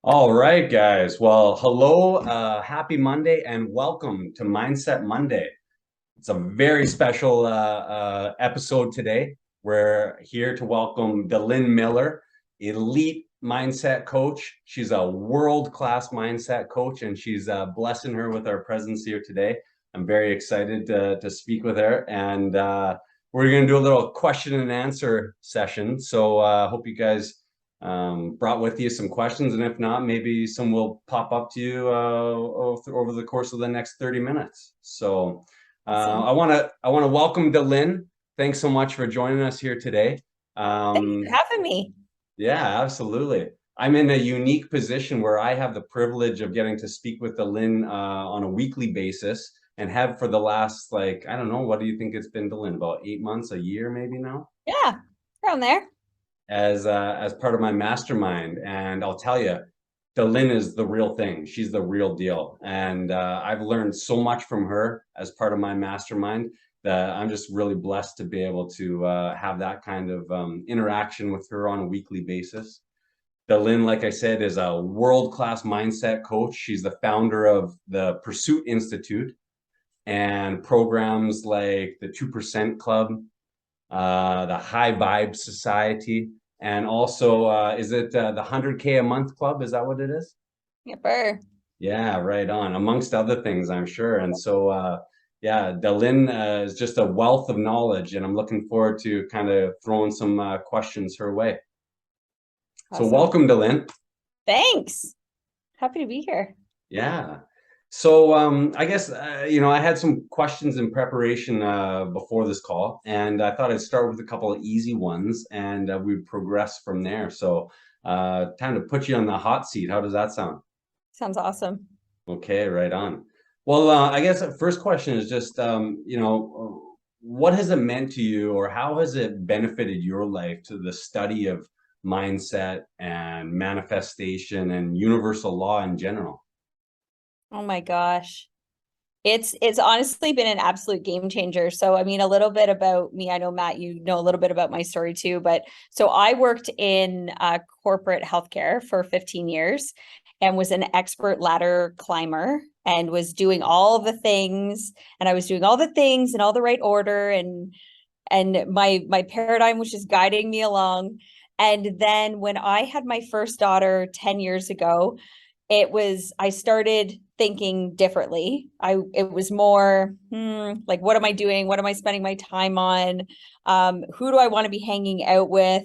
All right, guys. Well, hello, happy Monday, and welcome to Mindset Monday. It's a very special episode today. We're here to welcome Delynn Miller, elite mindset coach. She's a world-class mindset coach, and she's blessing her with our presence here today. I'm very excited to speak with her, and we're going to do a little question and answer session. So I hope you guys brought with you some questions, and if not, maybe some will pop up to you over the course of the next 30 minutes. So Awesome. I want to welcome Delynn. Thanks so much for joining us here today. Thanks for Um, having me. yeah, absolutely. I'm in a unique position where I have the privilege of getting to speak with Delynn on a weekly basis, and have for the last, like, I don't know, what do you think it's been, Delynn? About 8 months, a year, maybe now? Yeah, around there. As part of my mastermind. And I'll tell you, Delynn is the real thing. She's the real deal. And I've learned so much from her as part of my mastermind that I'm just really blessed to be able to have that kind of interaction with her on a weekly basis. Delynn, like I said, is a world-class mindset coach. She's the founder of the Pursuit Institute and programs like the 2% Club, the High Vibe Society, and also is it the 100K a month club? Is that what it is? Yepper. Yeah, right on. Amongst other things, I'm sure. And so, yeah, Delynn is just a wealth of knowledge, and I'm looking forward to kind of throwing some questions her way. So, Awesome. welcome, Delynn. Thanks. Happy to be here. Yeah. So I guess I had some questions in preparation before this call, and I thought I'd start with a couple of easy ones, and we'd progress from there. So time to put you on the hot seat. How does that sound? Sounds awesome. Okay, right on. Well, I guess the first question is just what has it meant to you, or how has it benefited your life to the study of mindset and manifestation and universal law in general? Oh my gosh. It's honestly been an absolute game changer. So I mean a little bit about me. I know Matt, you know a little bit about my story too, but so I worked in corporate healthcare for 15 years and was an expert ladder climber and was doing all the things and I was doing all the things in all the right order and my paradigm was just guiding me along. And then when I had my first daughter 10 years ago, I started thinking differently. It was more like, what am I doing? What am I spending my time on? Who do I want to be hanging out with?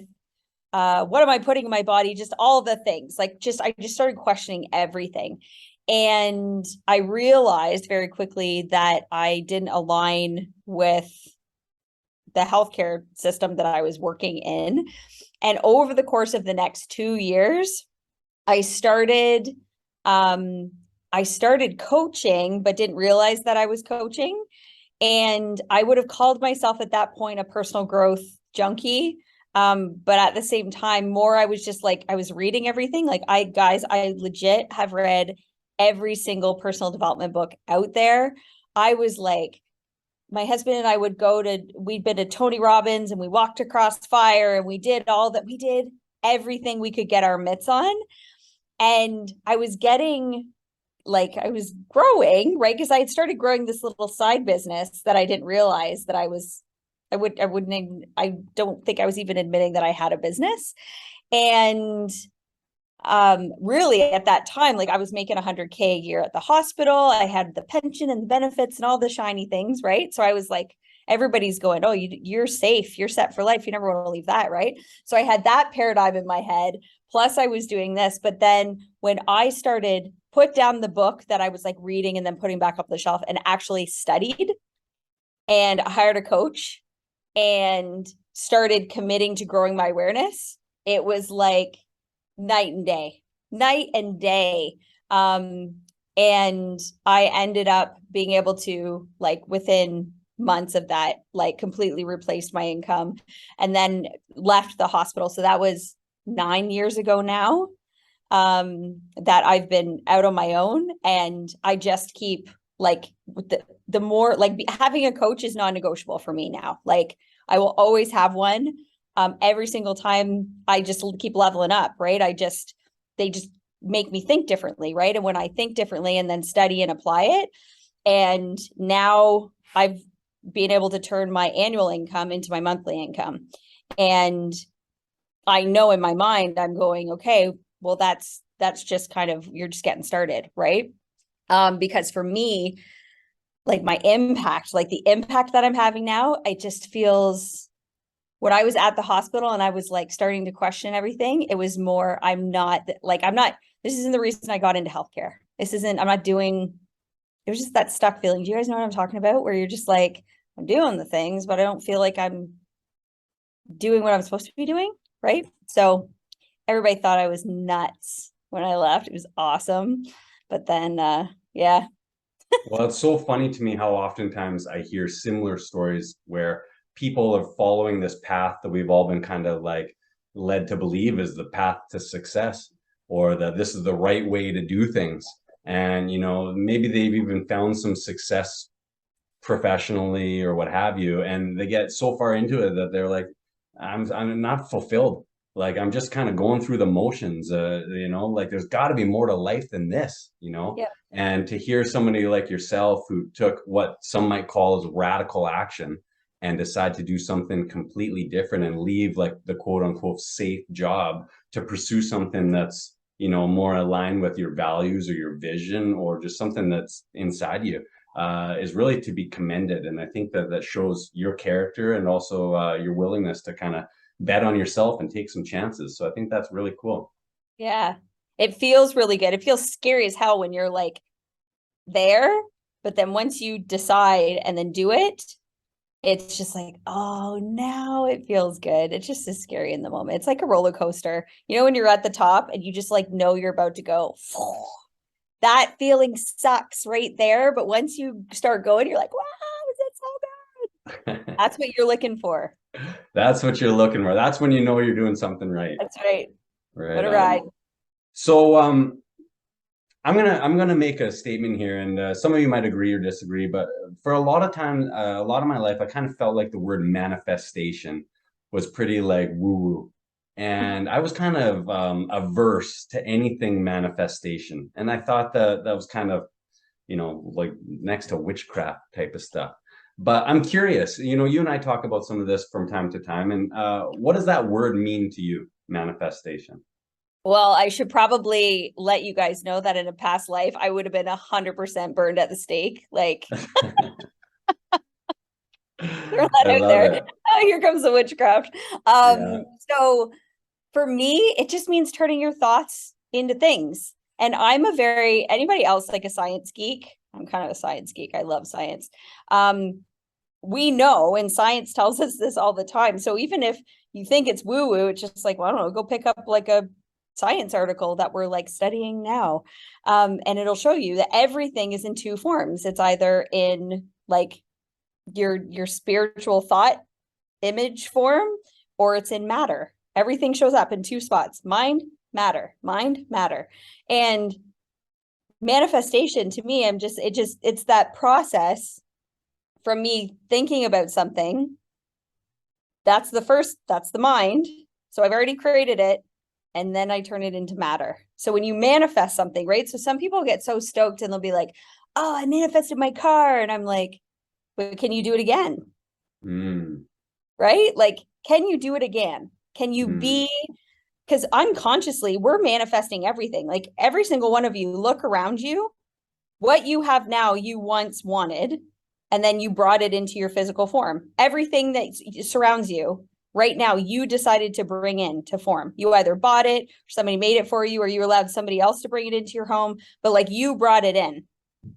What am I putting in my body? Just all the things. I just started questioning everything. And I realized very quickly that I didn't align with the healthcare system that I was working in. And over the course of the next 2 years, I started um, I started coaching, but didn't realize that I was coaching. And I would have called myself at that point a personal growth junkie. But at the same time, more I was just like I was reading everything. Like I legit have read every single personal development book out there. I was like, my husband and I we'd been to Tony Robbins and we walked across fire and we did everything we could get our mitts on. And I was growing, right? Because I had started growing this little side business that I didn't realize that I wouldn't, I don't think I was even admitting that I had a business. And really at that time, like I was making 100K a year at the hospital. I had the pension and the benefits and all the shiny things, right? So I was like, everybody's going, oh, you're safe, you're set for life, you never want to leave that, right? So I had that paradigm in my head, plus I was doing this. But then when I started put down the book that I was like reading and then putting back up the shelf and actually studied and hired a coach and started committing to growing my awareness, it was like night and day, night and day. And I ended up being able to, like, within months of that, like completely replaced my income and then left the hospital. So that was 9 years ago now, that I've been out on my own. And I just keep like the more like having a coach is non-negotiable for me now. Like I will always have one. Every single time I just keep leveling up, right? They just make me think differently, right? And when I think differently and then study and apply it, and now I've been able to turn my annual income into my monthly income. And I know in my mind, I'm going, okay, well, that's just kind of, you're just getting started, right? Because for me, like my impact, like the impact that I'm having now, it just feels, when I was at the hospital and I was like starting to question everything, it was more, this isn't the reason I got into healthcare. I'm not doing, it was just that stuck feeling. Do you guys know what I'm talking about? Where you're just like, I'm doing the things, but I don't feel like I'm doing what I'm supposed to be doing. Right. So everybody thought I was nuts when I left. It was awesome. But then, yeah. Well, it's so funny to me how oftentimes I hear similar stories where people are following this path that we've all been kind of like led to believe is the path to success, or that this is the right way to do things. And, maybe they've even found some success professionally or what have you, and they get so far into it that they're like, I'm not fulfilled. Like, I'm just kind of going through the motions, like there's got to be more to life than this. Yeah. And to hear somebody like yourself who took what some might call as radical action and decide to do something completely different and leave like the quote unquote safe job to pursue something that's, more aligned with your values or your vision, or just something that's inside you, is really to be commended. And I think that shows your character, and also your willingness to kind of bet on yourself and take some chances. So I think that's really cool. Yeah. It feels really good. It feels scary as hell when you're like there, but then once you decide and then do it, it's just like, oh, now it feels good. It's just as scary in the moment. It's like a roller coaster. When you're at the top and you just like know you're about to go, that feeling sucks right there. But once you start going, you're like, wow, is it so bad? That's what you're looking for. That's what you're looking for. That's when you know you're doing something right. That's right. Right. What a ride. So I'm gonna make a statement here, and some of you might agree or disagree, but for a lot of time, a lot of my life, I kind of felt like the word manifestation was pretty like woo-woo. And I was kind of averse to anything manifestation. And I thought that was kind of, like next to witchcraft type of stuff. But I'm curious, you and I talk about some of this from time to time. And what does that word mean to you, manifestation? Well, I should probably let you guys know that in a past life, I would have been 100% burned at the stake. Like, throw that I out love there. it. Oh, here comes the witchcraft. Yeah. So for me, it just means turning your thoughts into things. And anybody else like a science geek? I'm kind of a science geek. I love science. We know, and science tells us this all the time. So even if you think it's woo woo, it's just like, well, I don't know, go pick up like a science article that we're like studying now. And it'll show you that everything is in two forms. It's either in like your spiritual thought image form, or it's in matter. Everything shows up in two spots: mind, matter, mind, matter. And manifestation to me, it's that process from me thinking about something. That's the mind. So I've already created it, and then I turn it into matter. So when you manifest something, right? So some people get so stoked and they'll be like, oh, I manifested my car. And I'm like, but can you do it again? Right? Like, can you do it again? Can you be, because unconsciously we're manifesting everything. Like every single one of you, look around you, what you have now, you once wanted, and then you brought it into your physical form. Everything that surrounds you right now, you decided to bring into form. You either bought it, or somebody made it for you, or you allowed somebody else to bring it into your home, but like you brought it in,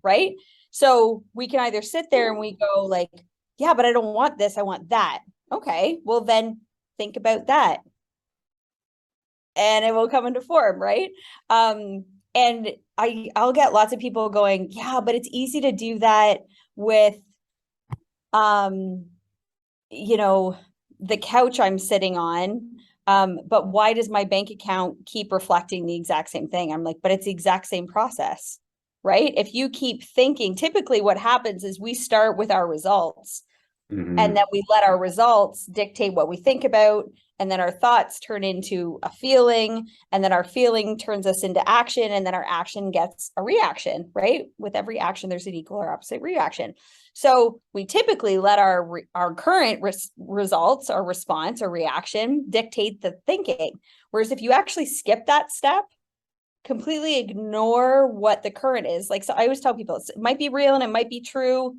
right? So we can either sit there and we go like, yeah, but I don't want this, I want that. Okay, well then think about that. And it will come into form, right? And I'll get lots of people going, yeah, but it's easy to do that with the couch I'm sitting on. But why does my bank account keep reflecting the exact same thing? I'm like, but it's the exact same process, right? If you keep thinking, typically what happens is we start with our results. And then we let our results dictate what we think about. And then our thoughts turn into a feeling. And then our feeling turns us into action. And then our action gets a reaction, right? With every action, there's an equal or opposite reaction. So we typically let our current results, our response or reaction dictate the thinking. Whereas if you actually skip that step, completely ignore what the current is. Like, so I always tell people, it might be real and it might be true.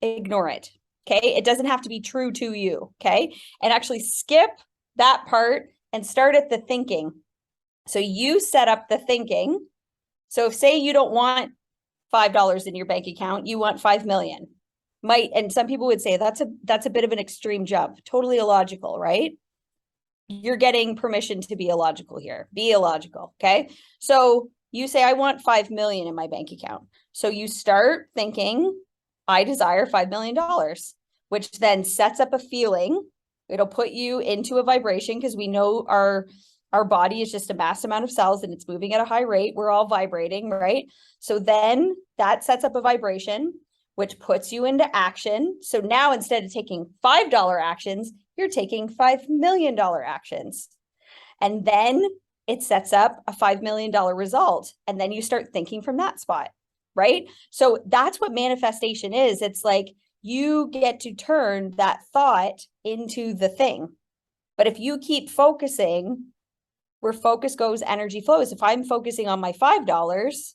Ignore it. Okay. It doesn't have to be true to you. Okay. And actually skip that part and start at the thinking. So you set up the thinking. So if, say, you don't want $5 in your bank account, you want 5 million. And some people would say that's a bit of an extreme jump, totally illogical, right? You're getting permission to be illogical here. Be illogical. Okay. So you say, I want 5 million in my bank account. So you start thinking, I desire $5 million, which then sets up a feeling. It'll put you into a vibration because we know our body is just a mass amount of cells and it's moving at a high rate. We're all vibrating, right? So then that sets up a vibration, which puts you into action. So now instead of taking $5 actions, you're taking $5 million actions. And then it sets up a $5 million result. And then you start thinking from that spot. Right? So that's what manifestation is. It's like you get to turn that thought into the thing. But if you keep focusing, where focus goes, energy flows. If I'm focusing on my $5,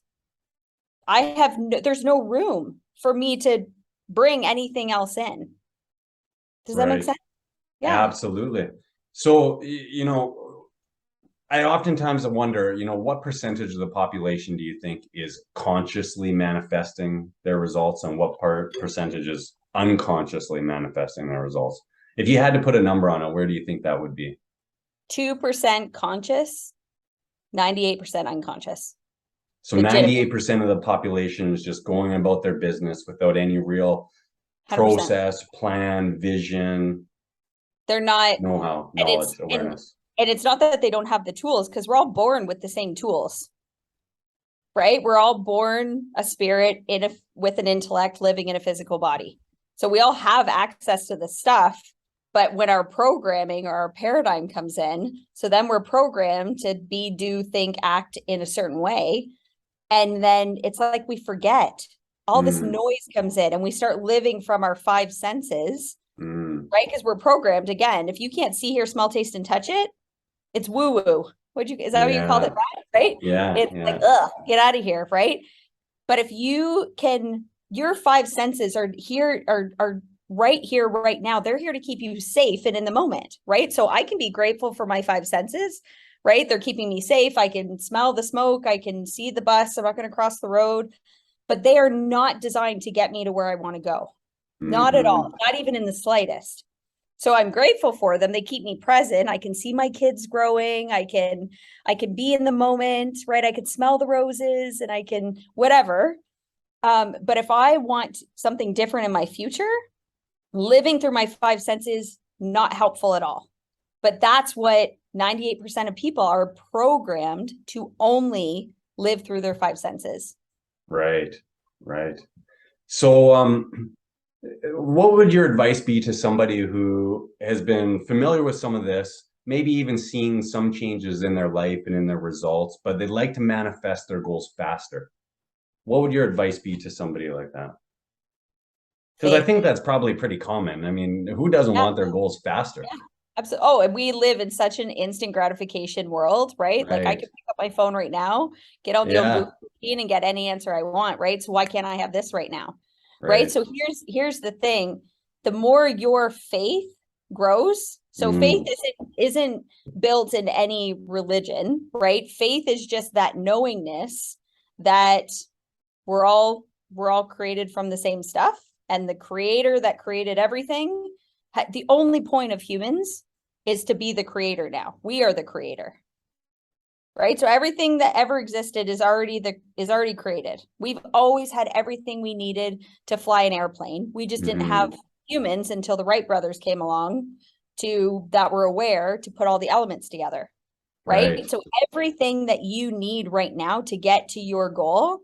there's no room for me to bring anything else in. Does that make sense? Yeah, absolutely. So, I oftentimes wonder, what percentage of the population do you think is consciously manifesting their results and what percentage is unconsciously manifesting their results? If you had to put a number on it, where do you think that would be? 2% conscious, 98% unconscious. So 98% of the population is just going about their business without any real 100%. Process, plan, vision. They're not know-how, knowledge, awareness. And it's not that they don't have the tools, because we're all born with the same tools, right? We're all born a spirit with an intellect living in a physical body. So we all have access to the stuff, but when our programming or our paradigm comes in, so then we're programmed to be, do, think, act in a certain way. And then it's like we forget. All this noise comes in and we start living from our 5 senses, right? Because we're programmed. Again, if you can't see, hear, smell, taste, and touch it, it's woo-woo. Is that what you called it, right? Yeah. It's like, get out of here, right? But if you can, your 5 senses are here, are right here, right now. They're here to keep you safe and in the moment, right? So I can be grateful for my 5 senses, right? They're keeping me safe. I can smell the smoke. I can see the bus. I'm not going to cross the road, but they are not designed to get me to where I want to go. Not at all. Not even in the slightest. So I'm grateful for them. They keep me present. I can see my kids growing. I can be in the moment, right? I can smell the roses and I can whatever. But if I want something different in my future, living through my 5 senses, not helpful at all. But that's what 98% of people are programmed to only live through their 5 senses. Right. So, what would your advice be to somebody who has been familiar with some of this, maybe even seeing some changes in their life and in their results, but they'd like to manifest their goals faster? What would your advice be to somebody like that? Because I think that's probably pretty common. I mean, who doesn't want their goals faster? Yeah, absolutely. Oh, and we live in such an instant gratification world, right? Like I can pick up my phone right now, get on the old routine and get any answer I want, right? So why can't I have this right now? Right. So here's the thing. The more your faith grows, so faith isn't built in any religion, right? Faith is just that knowingness that we're all created from the same stuff, and the creator that created everything, the only point of humans is to be the creator now. We are the creator. Right? So everything that ever existed is already created. We've always had everything we needed to fly an airplane. We just didn't have humans until the Wright brothers came along that were aware to put all the elements together. Right? So everything that you need right now to get to your goal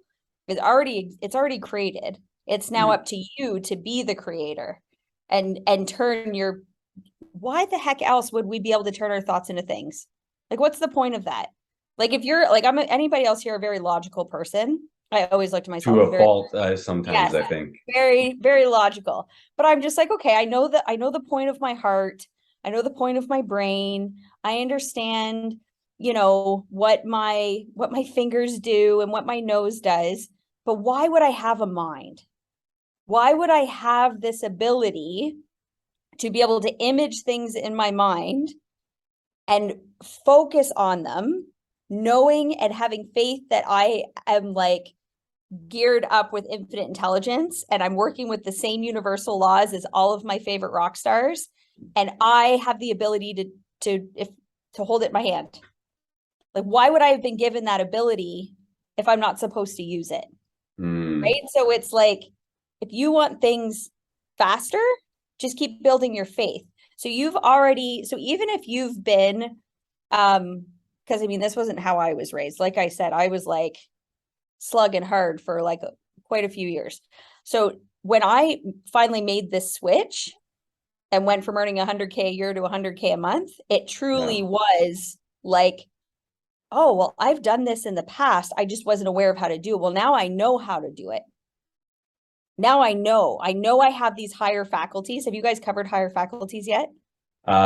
it's already created. It's now up to you to be the creator. and turn your, why the heck else would we be able to turn our thoughts into things? Like, what's the point of that? Like, if you're like, anybody else here, a very logical person. I always look to myself. To I'm a very, fault, sometimes yes, I think. very, very logical. But I'm just like, okay, I know the point of my heart. I know the point of my brain. I understand, what my fingers do and what my nose does. But why would I have a mind? Why would I have this ability to be able to image things in my mind and focus on them, knowing and having faith that I am like geared up with infinite intelligence and I'm working with the same universal laws as all of my favorite rock stars, and I have the ability to hold it in my hand. Like, why would I have been given that ability if I'm not supposed to use it? Right? So it's like, if you want things faster, just keep building your faith. So even if you've been, because I mean, this wasn't how I was raised. Like I said, I was like slugging hard for like quite a few years. So when I finally made this switch and went from earning 100K a year to 100K a month, it truly was like, oh, well, I've done this in the past. I just wasn't aware of how to do it. Well, now I know how to do it. Now I know I have these higher faculties. Have you guys covered higher faculties yet?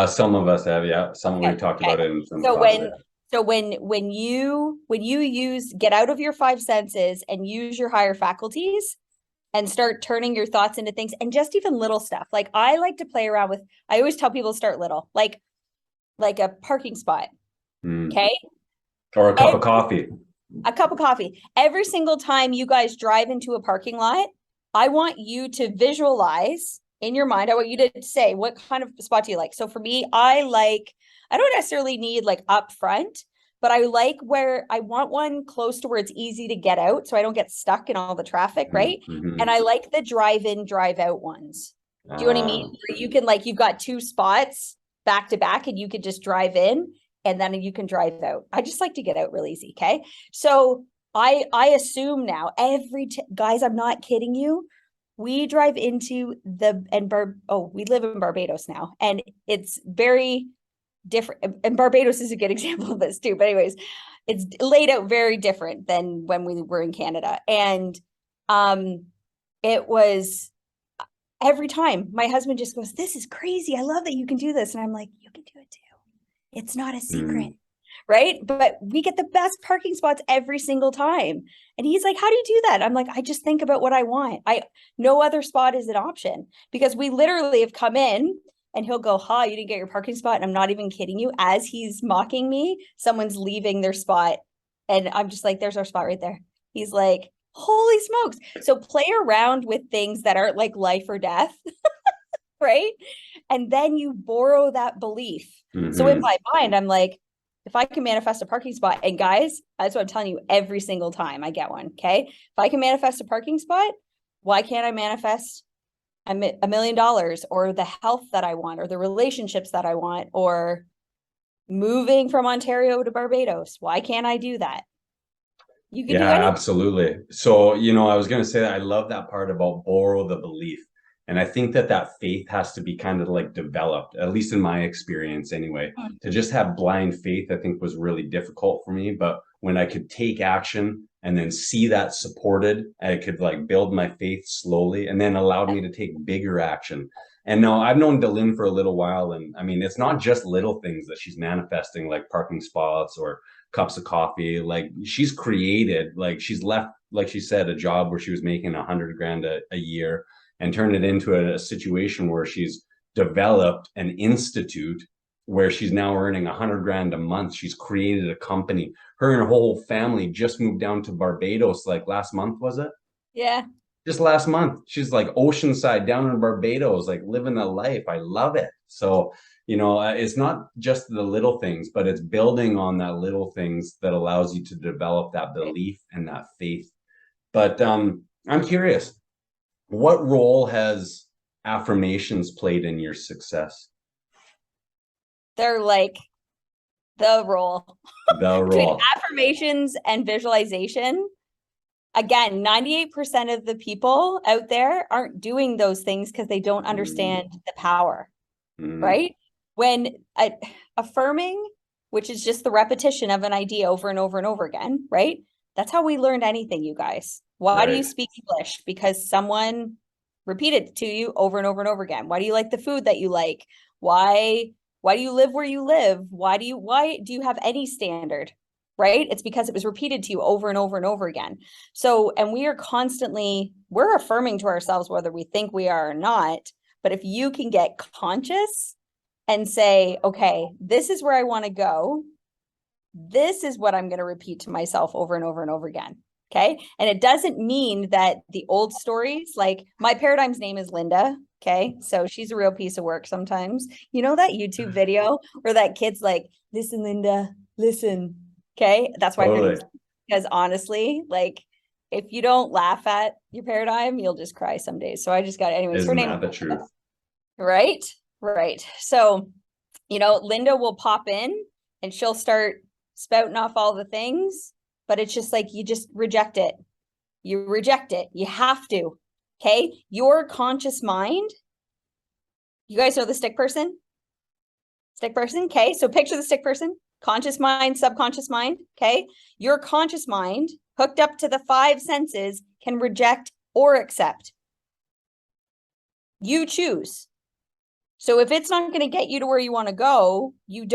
Some of us have, yeah. Some Okay, we talked okay. about it in some So classes. when you get out of your five senses and use your higher faculties and start turning your thoughts into things, and just even little stuff. Like, I like to play around with, I always tell people start little, like a parking spot. Okay. Or a cup of coffee. A cup of coffee. Every single time you guys drive into a parking lot, I want you to visualize in your mind. I want you to say, what kind of spot do you like? So for me, I don't necessarily need like up front, but I like where I want one close to where it's easy to get out so I don't get stuck in all the traffic, right? And I like the drive in, drive out ones. Do you know what I mean? Where you can, like, you've got two spots back to back and you could just drive in and then you can drive out. I just like to get out real easy. Okay. So I assume now guys, I'm not kidding you. We drive into we live in Barbados now, and it's very different. And Barbados is a good example of this too. But anyways, it's laid out very different than when we were in Canada. And it was, every time my husband just goes, "This is crazy. I love that you can do this." And I'm like, "You can do it too. It's not a secret." Right. But we get the best parking spots every single time. And he's like, "How do you do that?" I'm like, "I just think about what I want. No other spot is an option," because we literally have come in and he'll go, "Ha, you didn't get your parking spot." And I'm not even kidding you. As he's mocking me, someone's leaving their spot. And I'm just like, "There's our spot right there." He's like, "Holy smokes." So play around with things that aren't like life or death. Right. And then you borrow that belief. So in my mind, I'm like, if I can manifest a parking spot, and guys, that's what I'm telling you every single time I get one. Okay. If I can manifest a parking spot, why can't I manifest $1 million, or the health that I want, or the relationships that I want, or moving from Ontario to Barbados? Why can't I do that? You can do anything. Absolutely. So, I was going to say that I love that part about borrow the belief. And I think that faith has to be kind of like developed, at least in my experience anyway. To just have blind faith, I think, was really difficult for me. But when I could take action and then see that supported, I could like build my faith slowly, and then allowed me to take bigger action. And now I've known Delynn for a little while. And I mean, it's not just little things that she's manifesting, like parking spots or cups of coffee. Like, she's created, like, she's left, like she said, a job where she was making 100 grand a year, and turned it into a situation where she's developed an institute where she's now earning 100 grand a month. She's created a company. Her and her whole family just moved down to Barbados, like last month, was it? Yeah. Just last month. She's like oceanside down in Barbados, like living a life. I love it. So, it's not just the little things, but it's building on that little things that allows you to develop that belief and that faith. But I'm curious, what role has affirmations played in your success? They're like the role The between role. affirmations and visualization. again, 98% of the people out there aren't doing those things because they don't understand the power, right? When affirming, which is just the repetition of an idea over and over and over again, right? That's how we learned anything, you guys. Why do you speak English? Because someone repeated it to you over and over and over again. Why do you like the food that you like? Why do you live where you live? Why do you have any standard? Right? It's because it was repeated to you over and over and over again. So, and we're affirming to ourselves whether we think we are or not. But if you can get conscious and say, okay, this is where I want to go. This is what I'm going to repeat to myself over and over and over again. Okay. And it doesn't mean that the old stories, like my paradigm's name is Linda. Okay. So she's a real piece of work sometimes. You know that YouTube video where that kid's like, listen, Linda, listen. Okay. That's why her name's, because honestly, like if you don't laugh at your paradigm, you'll just cry some days. So I just got, anyways, her name. Isn't that the truth? Right. Right. So, Linda will pop in and she'll start spouting off all the things, but it's just like, you just reject it. You reject it. You have to. Okay. Your conscious mind. You guys know the stick person? Stick person. Okay. So picture the stick person, conscious mind, subconscious mind. Okay. Your conscious mind hooked up to the 5 senses can reject or accept. You choose. So if it's not going to get you to where you want to go, you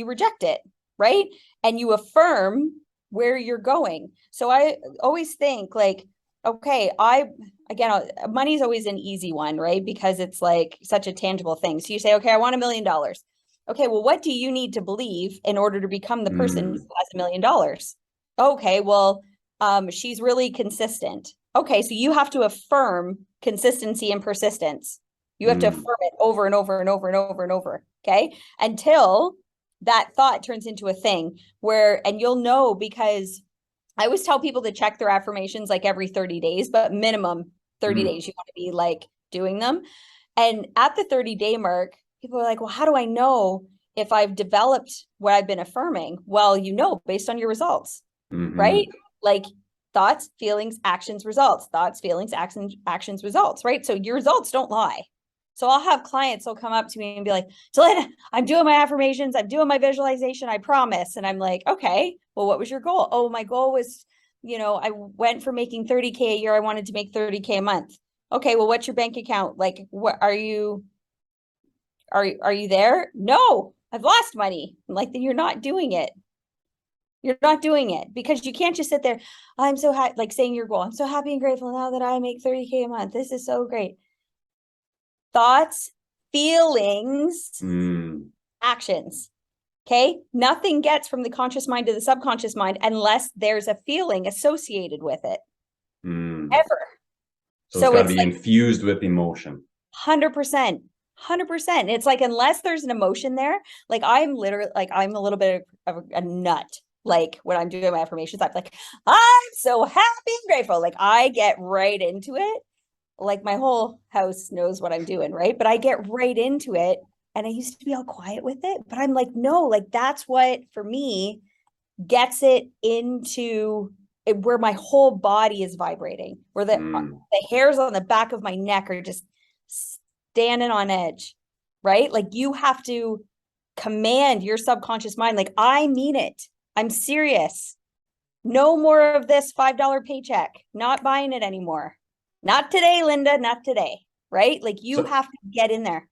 reject it, right? And you affirm where you're going. So I always think like, okay, money's always an easy one, right? Because it's like such a tangible thing. So you say, okay, I want $1 million. Okay, well, what do you need to believe in order to become the person who has $1 million? Okay, well, she's really consistent. Okay, so you have to affirm consistency and persistence. You have to affirm it over and over and over and over and over. Okay. Until that thought turns into a thing and you'll know, because I always tell people to check their affirmations like every 30 days, but minimum 30 days, you want to be like doing them. And at the 30-day mark, people are like, well, how do I know if I've developed what I've been affirming? Well, based on your results, right? Like thoughts, feelings, actions, results, thoughts, feelings, actions, results, right? So your results don't lie. So I'll have clients who'll come up to me and be like, Delynn, I'm doing my affirmations. I'm doing my visualization. I promise. And I'm like, okay, well, what was your goal? Oh, my goal was, I went from making 30K a year. I wanted to make 30K a month. Okay, well, what's your bank account? Like, what are you there? No, I've lost money. I'm like, then you're not doing it. You're not doing it because you can't just sit there. I'm so happy, like saying your goal. I'm so happy and grateful now that I make 30K a month. This is so great. Thoughts, feelings, actions. Okay. Nothing gets from the conscious mind to the subconscious mind unless there's a feeling associated with it. Ever. So it's got to be infused with emotion. 100%. 100%. It's like, unless there's an emotion there, like I'm literally like, I'm a little bit of a nut. Like when I'm doing my affirmations, I'm like, I'm so happy and grateful. Like I get right into it. Like my whole house knows what I'm doing, right? But I get right into it. And I used to be all quiet with it, but I'm like, no, like that's what for me gets it into it, where my whole body is vibrating, where the hairs on the back of my neck are just standing on edge, right? Like you have to command your subconscious mind. Like, I mean it. I'm serious. No more of this $5 paycheck. Not buying it anymore. Not today, Linda, not today, right? Like you have to get in there.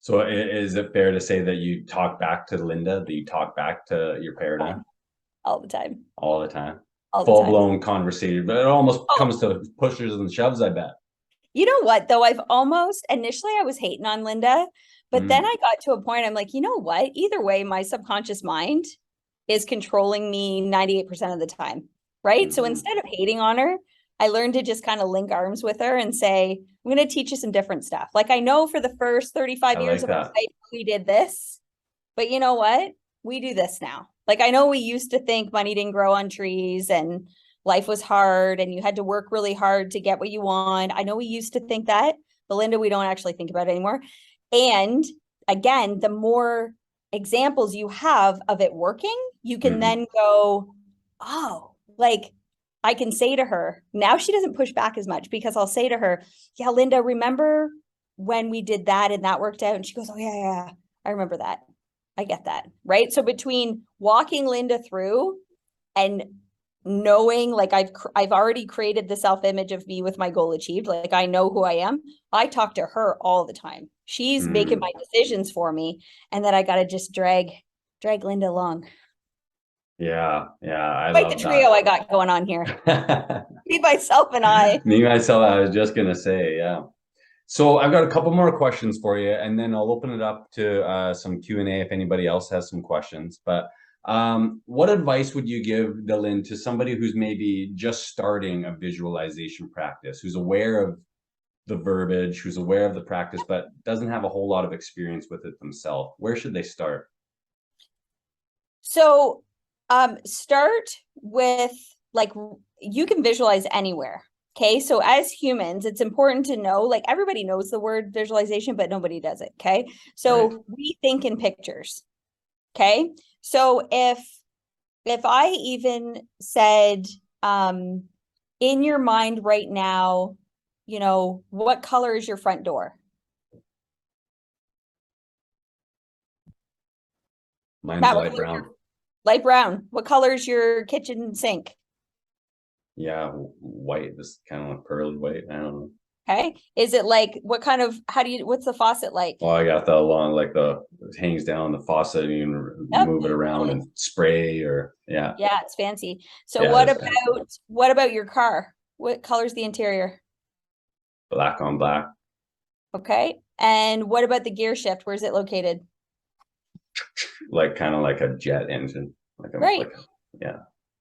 So is it fair to say that you talk back to Linda, that you talk back to your paradigm? All the time. All the time. All full-blown conversation, but it almost comes to pushers and shoves, I bet. You know what, though? Initially I was hating on Linda, but then I got to a point, I'm like, you know what? Either way, my subconscious mind is controlling me 98% of the time, right? So instead of hating on her, I learned to just kind of link arms with her and say, I'm going to teach you some different stuff. Like I know for the first 35 years of our life, we did this, but you know what? We do this now. Like I know we used to think money didn't grow on trees and life was hard and you had to work really hard to get what you want. I know we used to think that, but Linda, we don't actually think about it anymore. And again, the more examples you have of it working, you can then go, oh, like I can say to her, now she doesn't push back as much because I'll say to her, yeah, Linda, remember when we did that and that worked out? And she goes, oh yeah, I remember that. I get that. Right. So between walking Linda through and knowing like I've already created the self-image of me with my goal achieved, like I know who I am. I talk to her all the time. She's making my decisions for me. And then I got to just drag Linda along. Yeah. I Quite love the trio that. I got going on here. Me, myself, and I. Me, myself, I was just gonna say, yeah. So I've got a couple more questions for you, and then I'll open it up to some Q&A if anybody else has some questions. But what advice would you give, Delynn, to somebody who's maybe just starting a visualization practice, who's aware of the verbiage, who's aware of the practice, but doesn't have a whole lot of experience with it themselves? Where should they start? So start with like, you can visualize anywhere. Okay. So as humans, it's important to know, like everybody knows the word visualization, but nobody does it. Okay. So Right. we think in pictures. Okay. So if I even said, in your mind right now, you know, what color is your front door? Mine's Matt, light brown. light brown. What color is your kitchen sink? Yeah, white, this kind of like pearly white. I don't know. Okay. Is it like, what kind of, what's the faucet like? Oh, I got the long, like it hangs down the faucet, and you can Yep, move it around totally. and spray, or yeah. Yeah, it's fancy. So Yeah, that's fancy. what about your car? What color's the interior? Black on black. Okay. And what about the gear shift? Where's it located? Like kind of like a jet engine. Right. Yeah.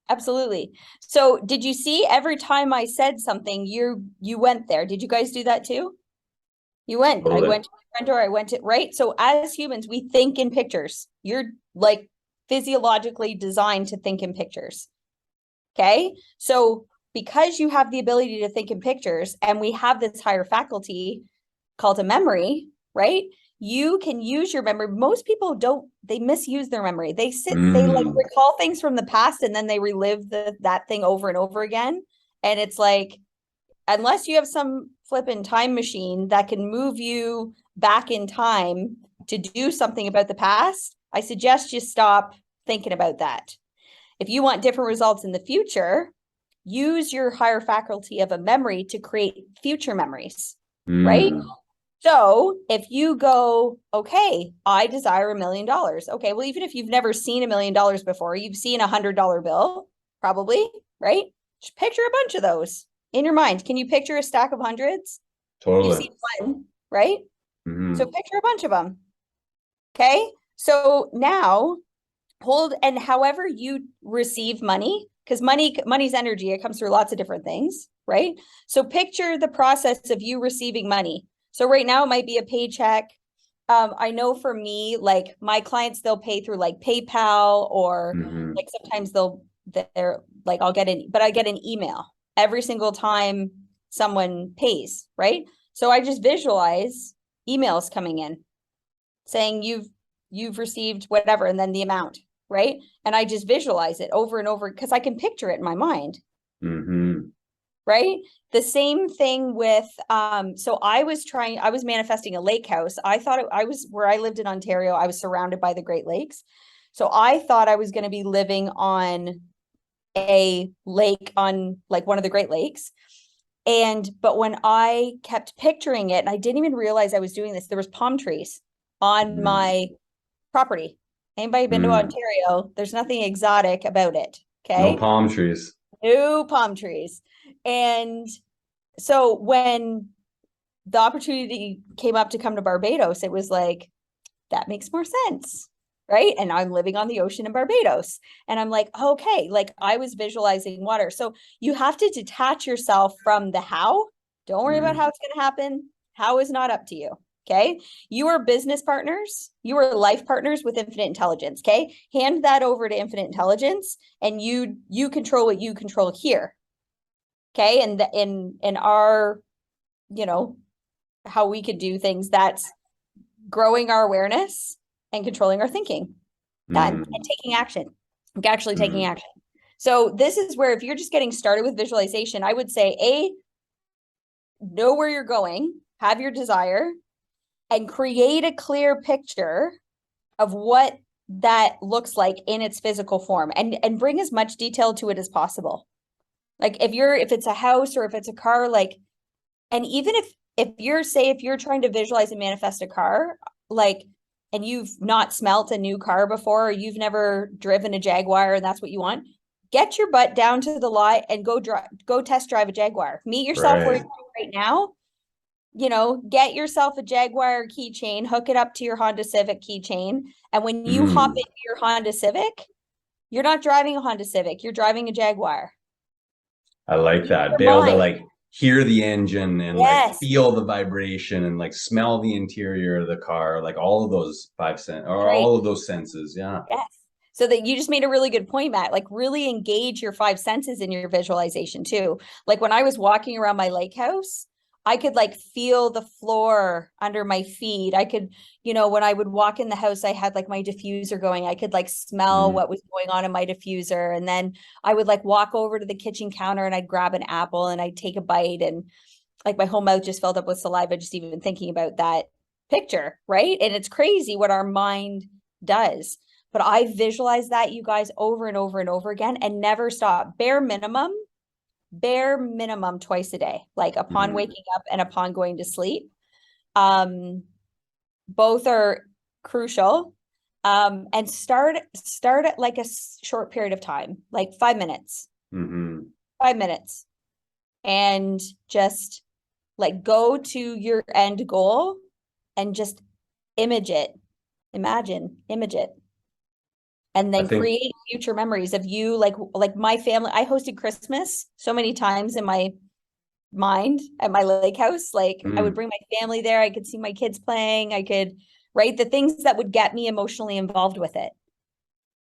Absolutely. So did you see every time I said something, you went there? Did you guys do that too? You went. I Totally. went to my front door. I went to, right. So as humans, we think in pictures. You're like physiologically designed to think in pictures. Okay. So because you have the ability to think in pictures and we have this higher faculty called a memory, right? You can use your memory. Most people don't, they misuse their memory. They like recall things from the past and then they relive that thing over and over again. And it's like, unless you have some flippin' time machine that can move you back in time to do something about the past, I suggest you stop thinking about that. If you want different results in the future, use your higher faculty of a memory to create future memories, right? So if you go, okay, I desire $1 million. Okay, well, even if you've never seen $1 million before, you've seen $100 bill, probably, right? Just picture a bunch of those in your mind. Can you picture a stack of hundreds? You've Totally. seen one, right? So picture a bunch of them. Okay. So now hold, and however you receive money, because money's energy, it comes through lots of different things, right? So picture the process of you receiving money. So right now it might be a paycheck. I know for me, like my clients, they'll pay through like PayPal, or like sometimes they're like, I get an email every single time someone pays, right? So I just visualize emails coming in saying you've received whatever, and then the amount, right? And I just visualize it over and over because I can picture it in my mind. Right. The same thing with so I was manifesting a lake house. I thought I was, where I lived in Ontario, I was surrounded by the Great Lakes. So I thought I was going to be living on a lake, on like one of the Great Lakes. But when I kept picturing it, and I didn't even realize I was doing this, there was palm trees on my property. Anybody been to Ontario? There's nothing exotic about it. Okay. No palm trees. No palm trees. And so when the opportunity came up to come to Barbados, it was like, that makes more sense. Right. And I'm living on the ocean in Barbados. And I'm like, okay, like I was visualizing water. So you have to detach yourself from the how. Don't worry about how it's going to happen. How is not up to you. Okay. You are business partners. You are life partners with infinite intelligence. Okay. Hand that over to infinite intelligence, and you control what you control here. Okay. And in our, you know, how we could do things, that's growing our awareness and controlling our thinking. Done. And taking action. Actually taking action. So this is where, if you're just getting started with visualization, I would say, know where you're going, have your desire, and create a clear picture of what that looks like in its physical form, and bring as much detail to it as possible. Like if it's a house or if it's a car, like, and even if you're trying to visualize and manifest a car, like, and you've not smelt a new car before, or you've never driven a Jaguar and that's what you want, get your butt down to the lot and go test drive a Jaguar. Meet yourself where Right. you're right now. Get yourself a Jaguar keychain, hook it up to your Honda Civic keychain. And when you hop into your Honda Civic, you're not driving a Honda Civic, you're driving a Jaguar. I like Use that. your Be able to mind. like hear the engine and like Yes. feel the vibration and like smell the interior of the car, like all of those Right. all of those senses. Yeah. Yes. So that you just made a really good point, Matt. Like, really engage your five senses in your visualization too. Like when I was walking around my lake house, I could like feel the floor under my feet. I could, when I would walk in the house, I had like my diffuser going. I could like smell Mm. what was going on in my diffuser. And then I would like walk over to the kitchen counter and I'd grab an apple and I'd take a bite, and like my whole mouth just filled up with saliva just even thinking about that picture, right? And it's crazy what our mind does. But I visualize that, you guys, over and over and over again, and never stop. Bare minimum twice a day, like upon Mm. waking up and upon going to sleep. Um, Both are crucial. And start at like a short period of time, like 5 minutes, Mm-hmm. 5 minutes, and just like go to your end goal and just image it, image it, and I then think create future memories of you. Like my family, I hosted Christmas so many times in my mind at my lake house. Like I would mm, bring my family there, I could see my kids playing, I could write the things that would get me emotionally involved with it,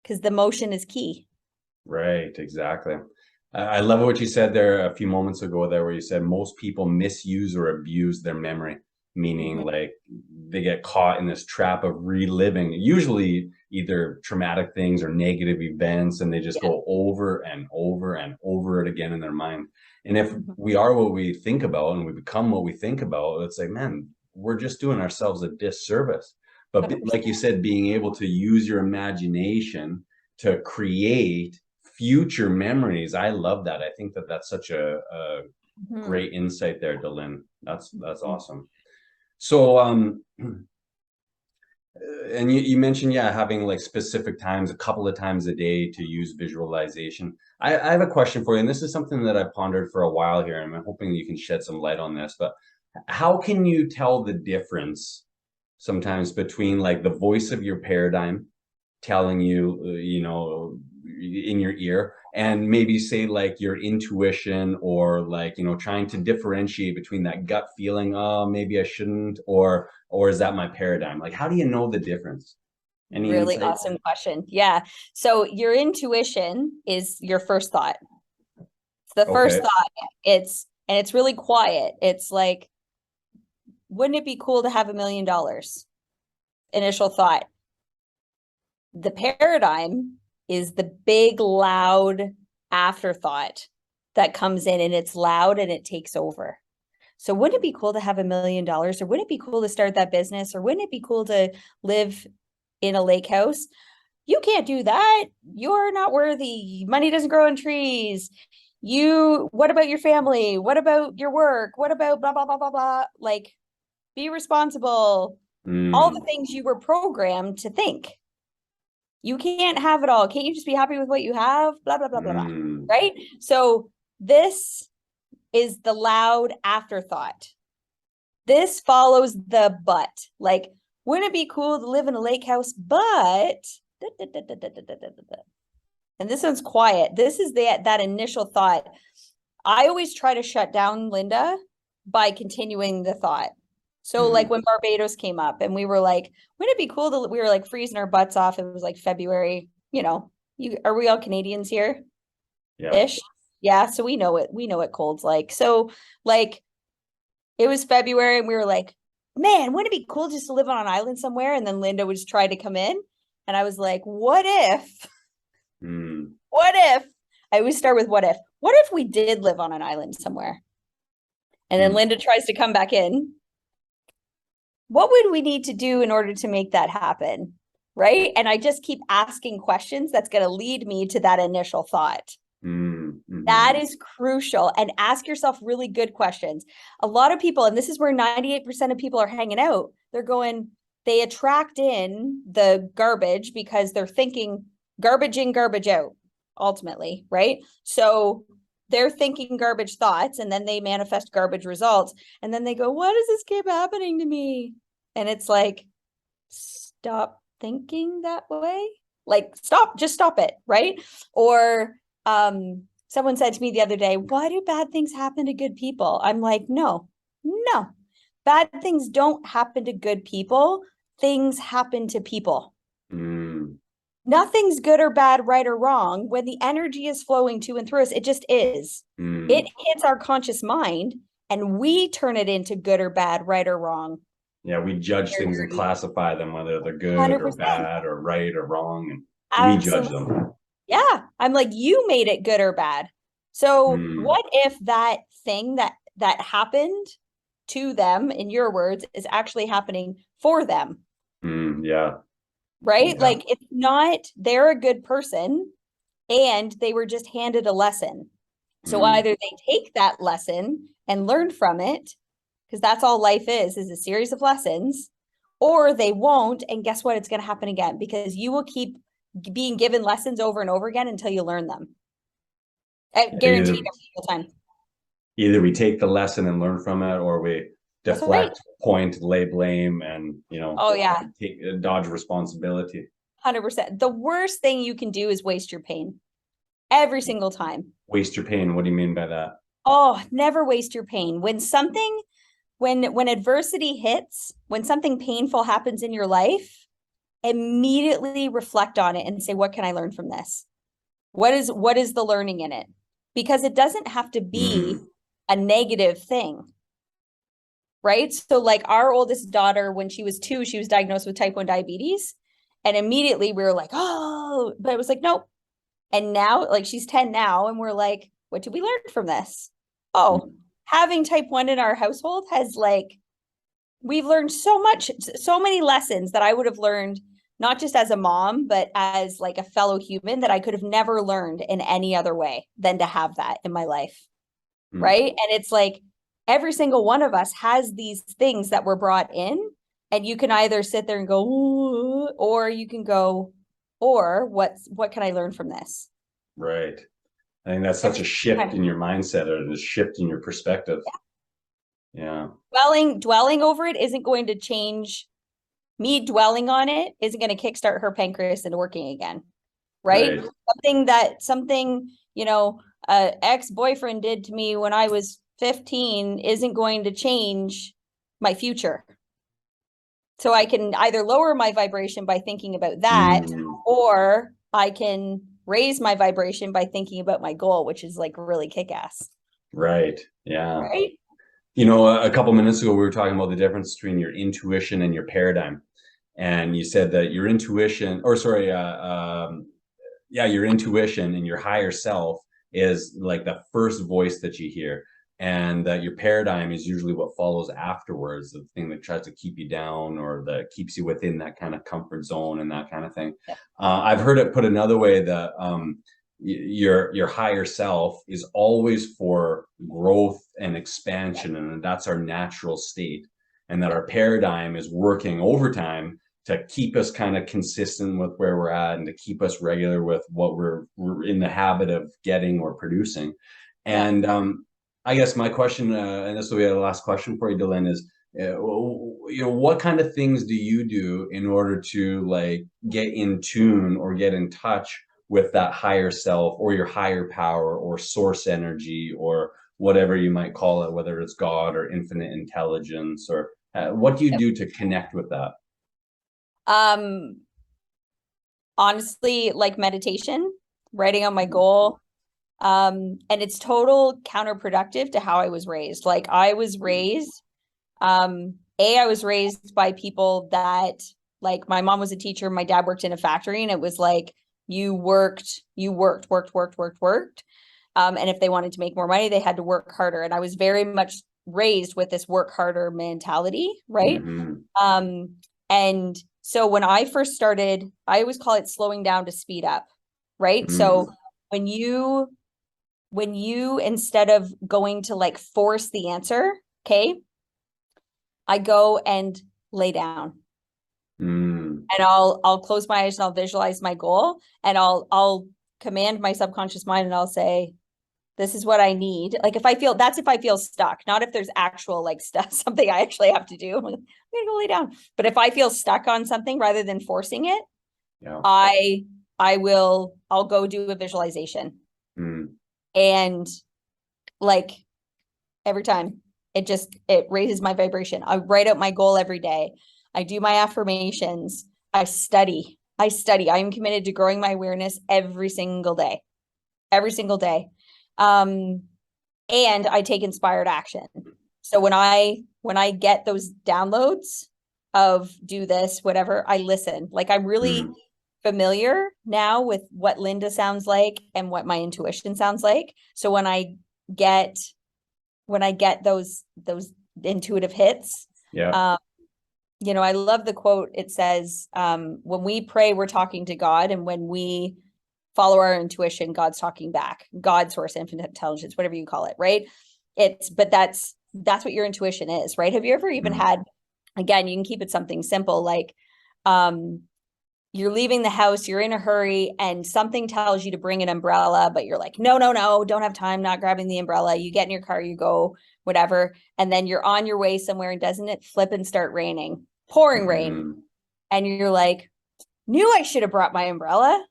because the emotion is key. right, exactly. I love what you said there a few moments ago there where you said most people misuse or abuse their memory, meaning Mhm. like they get caught in this trap of reliving usually either traumatic things or negative events, and they just Yeah. go over and over and over it again in their mind. And if Mhm. we are what we think about and we become what we think about, it's like, man, we're just doing ourselves a disservice. But like you 100%. said, being able to use your imagination to create future memories. I love that. I think that that's such a Mhm. great insight there, Delynn. That's Mhm. awesome. So and you mentioned, yeah, having like specific times, a couple of times a day to use visualization. I have a question for you, and this is something that I've pondered for a while here, and I'm hoping you can shed some light on this. But how can you tell the difference sometimes between like the voice of your paradigm telling you, in your ear, and maybe say like your intuition, or like, trying to differentiate between that gut feeling, oh, maybe I shouldn't, or is that my paradigm? Like, how do you know the difference? Any Really insight? awesome question. Yeah. So your intuition is your first thought. It's the first Okay. thought. It's really quiet. It's like, wouldn't it be cool to have $1 million? Initial thought. The paradigm is the big, loud afterthought that comes in, and it's loud and it takes over. So wouldn't it be cool to have $1 million? Or wouldn't it be cool to start that business? Or wouldn't it be cool to live in a lake house? You can't do that. You're not worthy. Money doesn't grow on trees. What about your family? What about your work? What about blah, blah, blah, blah, blah? Like, be responsible. All the Mm, things you were programmed to think. You can't have it all. Can't you just be happy with what you have? Blah, blah, blah, blah, blah. mm, Right? So this is the loud afterthought. This follows the but. Like, wouldn't it be cool to live in a lake house? But and this one's quiet. This is that initial thought. I always try to shut down Linda by continuing the thought. So like mm, when Barbados came up and we were like, wouldn't it be cool to, we were like freezing our butts off. It was like February, are we all Canadians here yeah. ish? Yeah. So we know what cold's like. So like it was February and we were like, man, wouldn't it be cool just to live on an island somewhere? And then Linda would just try to come in. And I was like, what if Mm, what if I always start with what if we did live on an island somewhere? And then Linda tries to come back in. What would we need to do in order to make that happen? Right. And I just keep asking questions that's going to lead me to that initial thought. That is crucial. And ask yourself really good questions. A lot of people, and this is where 98% of people are hanging out, they attract in the garbage because they're thinking garbage in, garbage out, ultimately, right? So they're thinking garbage thoughts, and then they manifest garbage results. And then they go, why does this keep happening to me? And it's like, stop thinking that way. Like, just stop it, right? Or someone said to me the other day, why do bad things happen to good people? I'm like, no, bad things don't happen to good people. Things happen to people. Nothing's good or bad, right or wrong. When the energy is flowing to and through us, it just is. It hits our conscious mind and we turn it into good or bad, right or wrong. Yeah, we judge things and classify them, whether they're good 100%. Or bad or right or wrong, and we judge them. Yeah, I'm like, you made it good or bad. So what if that thing that happened to them, in your words, is actually happening for them? Yeah. Right? Yeah. Like, it's not, they're a good person and they were just handed a lesson. So either they take that lesson and learn from it, because that's all life is a series of lessons, or they won't. And guess what? It's going to happen again, because you will keep being given lessons over and over again until you learn them. I guarantee every single time. Either we take the lesson and learn from it, or we deflect, point, lay blame, and dodge responsibility. 100%. The worst thing you can do is waste your pain every single time. Waste your pain. What do you mean by that? Oh, never waste your pain. When adversity hits, when something painful happens in your life, immediately reflect on it and say, what can I learn from this? What is the learning in it? Because it doesn't have to be a negative thing. Right? So like our oldest daughter, when she was 2, she was diagnosed with type 1 diabetes. And immediately we were like, oh, but it was like, nope. And now, like, she's 10 now, and we're like, what did we learn from this? Oh, having type 1 in our household has, like, we've learned so much, so many lessons that I would have learned, not just as a mom, but as like a fellow human, that I could have never learned in any other way than to have that in my life. Right? And it's like, every single one of us has these things that were brought in, and you can either sit there and go, ooh, or you can go, or what can I learn from this? Right. I think that's such a shift in your mindset, or a shift in your perspective. Yeah. Dwelling over it isn't going to change. Me dwelling on it isn't going to kickstart her pancreas into working again. Right? Something, ex-boyfriend did to me when I was 15 isn't going to change my future. So I can either lower my vibration by thinking about that, or I can raise my vibration by thinking about my goal, which is like really kick-ass. Right. Yeah. Right. A couple minutes ago, we were talking about the difference between your intuition and your paradigm. And you said that your intuition, your intuition and your higher self is like the first voice that you hear. And that your paradigm is usually what follows afterwards, the thing that tries to keep you down, or that keeps you within that kind of comfort zone and that kind of thing. Yeah. I've heard it put another way, that your higher self is always for growth and expansion, and that's our natural state, and that our paradigm is working overtime to keep us kind of consistent with where we're at, and to keep us regular with what we're in the habit of getting or producing. And I guess my question, and this will be the last question for you, Delynn, is, what kind of things do you do in order to like get in tune or get in touch with that higher self, or your higher power, or source energy, or whatever you might call it, whether it's God or infinite intelligence, or what do you do to connect with that? Honestly, like meditation, writing on my goal. And it's total counterproductive to how I was raised. Like I was raised, I was raised by people that, like, my mom was a teacher, my dad worked in a factory, and it was like, You worked. And if they wanted to make more money, they had to work harder. And I was very much raised with this work harder mentality, right? And so when I first started, I always call it slowing down to speed up, right? So when you instead of going to like force the answer, okay, I go and lay down. And I'll close my eyes and I'll visualize my goal, and I'll command my subconscious mind, and I'll say, this is what I need. Like if I feel stuck, not if there's actual like stuff, something I actually have to do. I'm gonna go lay down. But if I feel stuck on something, rather than forcing it, I'll go do a visualization. And like every time it raises my vibration. I write out my goal every day. I do my affirmations. I study. I am committed to growing my awareness every single day. And I take inspired action. So when I get those downloads of do this, whatever, I listen. Like I'm really familiar now with what Linda sounds like and what my intuition sounds like. So when I get those intuitive hits, I love the quote. It says, when we pray, we're talking to God, and when we follow our intuition, God's talking back. God, source, infinite intelligence, whatever you call it, right? But that's what your intuition is, right? Have you ever even had, again, you can keep it something simple, like you're leaving the house, you're in a hurry, and something tells you to bring an umbrella, but you're like, no, don't have time, not grabbing the umbrella. You get in your car, you go, whatever, and then you're on your way somewhere, and doesn't it flip and start raining, pouring rain, and you're like, knew I should have brought my umbrella,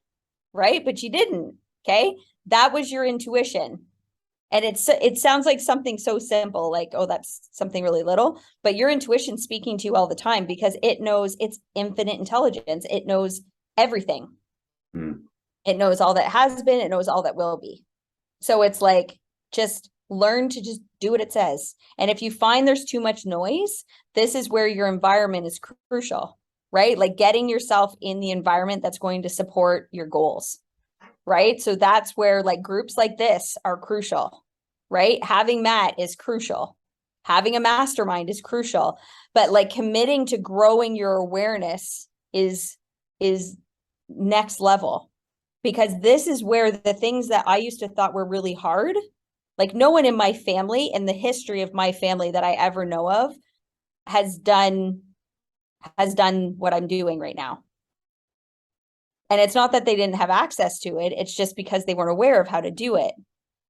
right? But you didn't. Okay. That was your intuition. And it sounds like something so simple, like, oh, that's something really little, but your intuition speaking to you all the time, because it knows, it's infinite intelligence. It knows everything. It knows all that has been. It knows all that will be. So it's like, just learn to just do what it says. And if you find there's too much noise, this is where your environment is crucial, right? Like getting yourself in the environment that's going to support your goals, right? So that's where like groups like this are crucial, right? Having Matt is crucial. Having a mastermind is crucial, but like committing to growing your awareness is next level, because this is where the things that I used to thought were really hard, like no one in my family, in the history of my family that I ever know of, has done what I'm doing right now. And it's not that they didn't have access to it. It's just because they weren't aware of how to do it.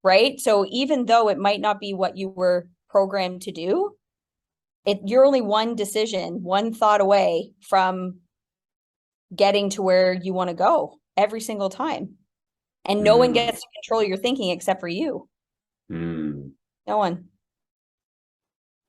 Right. So even though it might not be what you were programmed to do, you're only one decision, one thought away from getting to where you want to go every single time. And no one gets to control your thinking except for you. No one.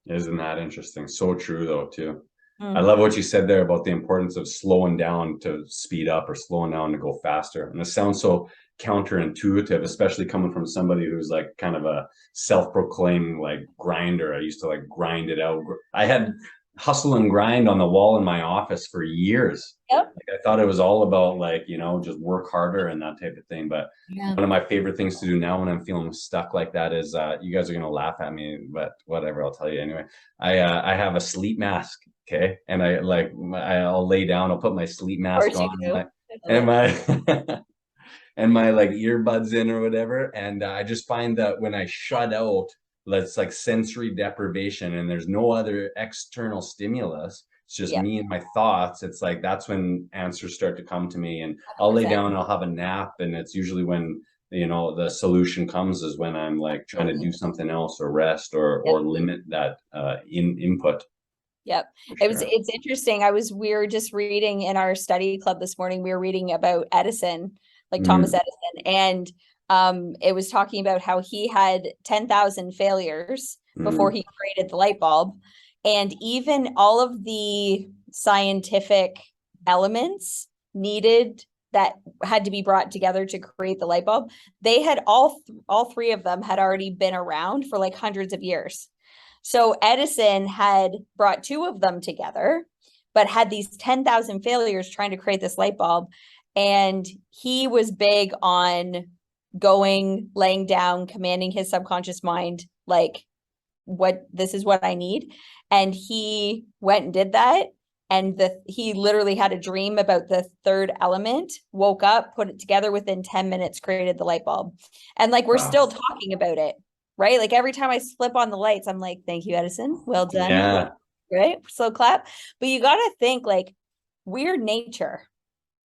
Isn't that interesting? So true though, too. I love what you said there about the importance of slowing down to speed up, or slowing down to go faster. And it sounds so counterintuitive, especially coming from somebody who's like kind of a self-proclaimed like grinder. I used to like grind it out. I had hustle and grind on the wall in my office for years. Yep. Like I thought it was all about like, just work harder and that type of thing. But one of my favorite things to do now when I'm feeling stuck like that is, you guys are going to laugh at me, but whatever, I'll tell you anyway. I have a sleep mask. Okay. And I'll lay down, I'll put my sleep mask on and my and my like earbuds in or whatever. And I just find that when I shut out, that's like sensory deprivation, and there's no other external stimulus. It's just me and my thoughts. It's like, that's when answers start to come to me, and I'll lay down, I'll have a nap. And it's usually when, the solution comes, is when I'm like trying to do something else or rest or limit that input. Yep. It's interesting. We were just reading in our study club this morning, we were reading about Edison, like Thomas Edison. And it was talking about how he had 10,000 failures before he created the light bulb. And even all of the scientific elements needed that had to be brought together to create the light bulb, they had all three of them had already been around for like hundreds of years. So Edison had brought two of them together, but had these 10,000 failures trying to create this light bulb. And he was big on going, laying down, commanding his subconscious mind, like, this is what I need. And he went and did that. And he literally had a dream about the third element, woke up, put it together within 10 minutes, created the light bulb. And like, we're still talking about it, right? Like every time I flip on the lights, I'm like, thank you, Edison. Well done. Yeah. Right. So clap. But you got to think, like, we're nature.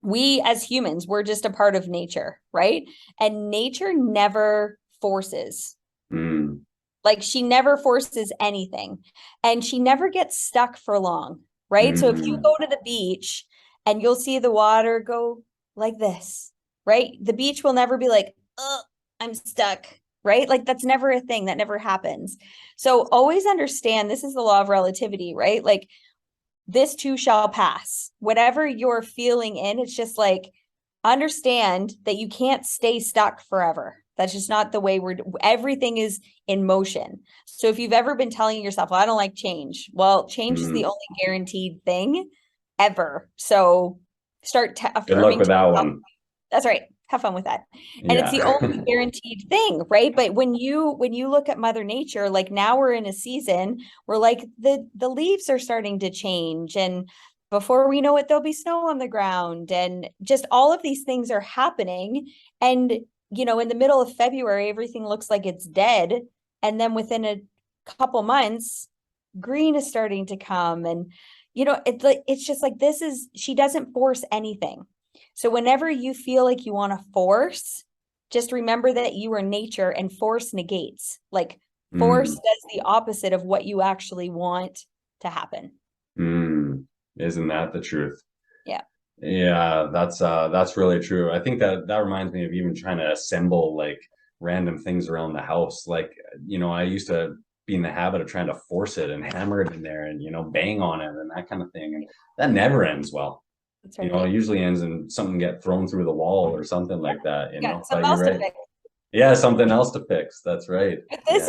We as humans, we're just a part of nature, right? And nature never forces. Like, she never forces anything, and she never gets stuck for long, right? So if you go to the beach and you'll see the water go like this, right? The beach will never be like, oh, I'm stuck, right? Like, that's never a thing. That never happens. So always understand, this is the law of relativity, right? Like, this too shall pass. Whatever you're feeling in, it's just like, understand that you can't stay stuck forever. That's just not the way everything is in motion. So if you've ever been telling yourself, well, I don't like change. Well, change is the only guaranteed thing ever. So start Good luck with that one. That's right. Have fun with that. And it's the only guaranteed thing, right? But when you look at Mother Nature, like, now we're in a season where, like, the leaves are starting to change, and before we know it, there'll be snow on the ground, and just all of these things are happening. And, in the middle of February, everything looks like it's dead. And then within a couple months, green is starting to come. And, it's just like, she doesn't force anything. So whenever you feel like you want to force, just remember that you are nature, and force negates. Like, force does the opposite of what you actually want to happen. Isn't that the truth? Yeah. Yeah, that's really true. I think that reminds me of even trying to assemble like random things around the house. Like, I used to be in the habit of trying to force it and hammer it in there and, bang on it and that kind of thing. And that never ends well. That's right. It usually ends in something get thrown through the wall or something like that, Something else to fix. Yeah, something else to fix. That's right. This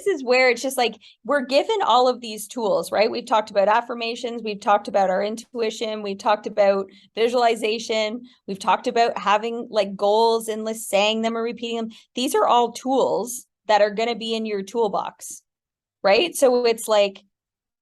is where it's just like, we're given all of these tools, right? We've talked about affirmations, we've talked about our intuition, we've talked about visualization, we've talked about having like goals and saying them or repeating them. These are all tools that are going to be in your toolbox, right? So it's like,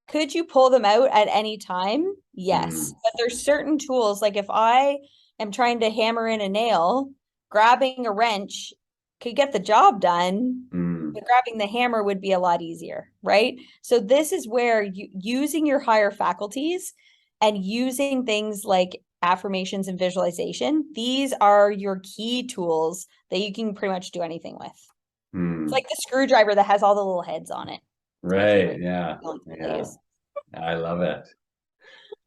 could you pull them out at any time? Yes. But there's certain tools, like if I am trying to hammer in a nail, grabbing a wrench could get the job done, but grabbing the hammer would be a lot easier, right? So this is where using your higher faculties and using things like affirmations and visualization, these are your key tools that you can pretty much do anything with. It's like the screwdriver that has all the little heads on it. Right. Yeah. I love it.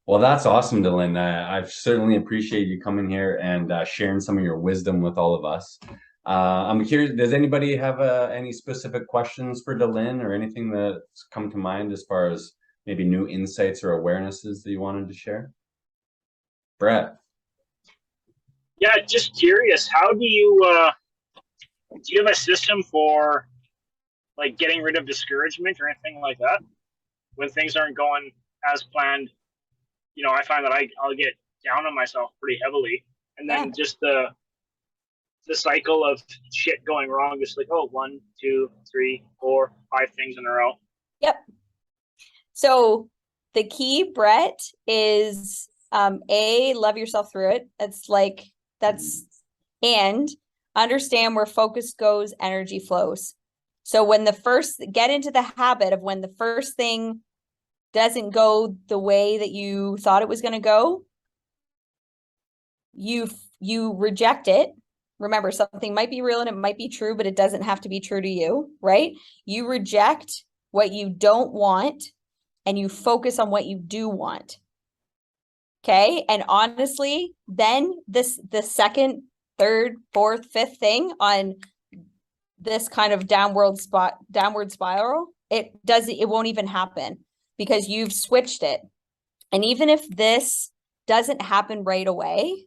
Well, that's awesome, Delynn. I certainly appreciate you coming here and sharing some of your wisdom with all of us. I'm curious, does anybody have any specific questions for Delynn or anything that's come to mind as far as maybe new insights or awarenesses that you wanted to share? Brett. Yeah, just curious, how do you have a system for like getting rid of discouragement or anything like that when things aren't going as planned? I find that I'll get down on myself pretty heavily, and then just the cycle of shit going wrong, just like, 1, 2, 3, 4, 5 things in a row. Yep. So the key, Brett, is love yourself through it. And understand where focus goes, energy flows. So get into the habit of when the first thing doesn't go the way that you thought it was going to go, you reject it. Remember, something might be real and it might be true, but it doesn't have to be true to you, right? You reject what you don't want and you focus on what you do want. Okay. And honestly, then the second, third, fourth, fifth thing on this kind of downward spiral, it won't even happen because you've switched it. And even if this doesn't happen right away,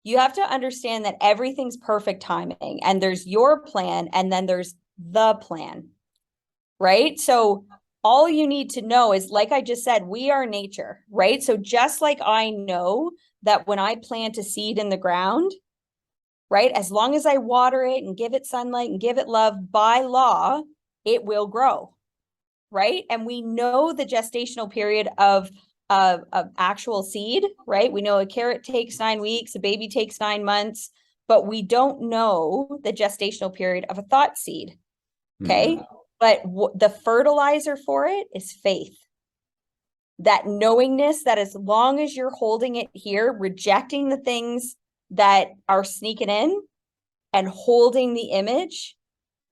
you have to understand that everything's perfect timing, and there's your plan and then there's the plan, right? So all you need to know is, like I just said, we are nature, right? So just like I know that when I plant a seed in the ground, right, as long as I water it and give it sunlight and give it love, by law, it will grow, right? And we know the gestational period of actual seed, right? We know a carrot takes 9 weeks, a baby takes 9 months, but we don't know the gestational period of a thought seed. Okay. But the fertilizer for it is faith. That knowingness that as long as you're holding it here, rejecting the things that are sneaking in and holding the image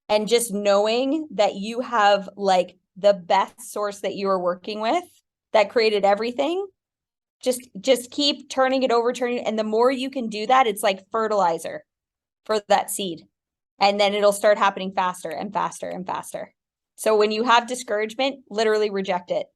and just knowing that you have like the best source that you are working with that created everything, just keep turning it over, and the more you can do that, it's like fertilizer for that seed. And then it'll start happening faster and faster and faster. So when you have discouragement, literally reject it.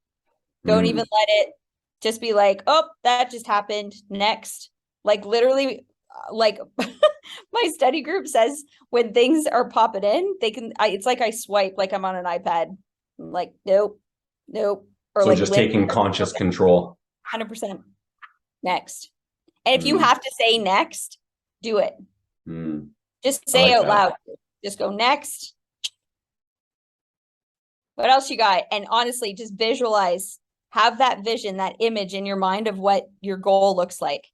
Don't even let it just be like, oh, that just happened. Next. Like literally, like my study group says when things are popping in, it's like I swipe like I'm on an iPad. I'm like, nope. Or so like just taking conscious control. 100%. Next. And if you have to say next, do it. Just say out loud. Just go next. What else you got? And honestly, just visualize, have that vision, that image in your mind of what your goal looks like.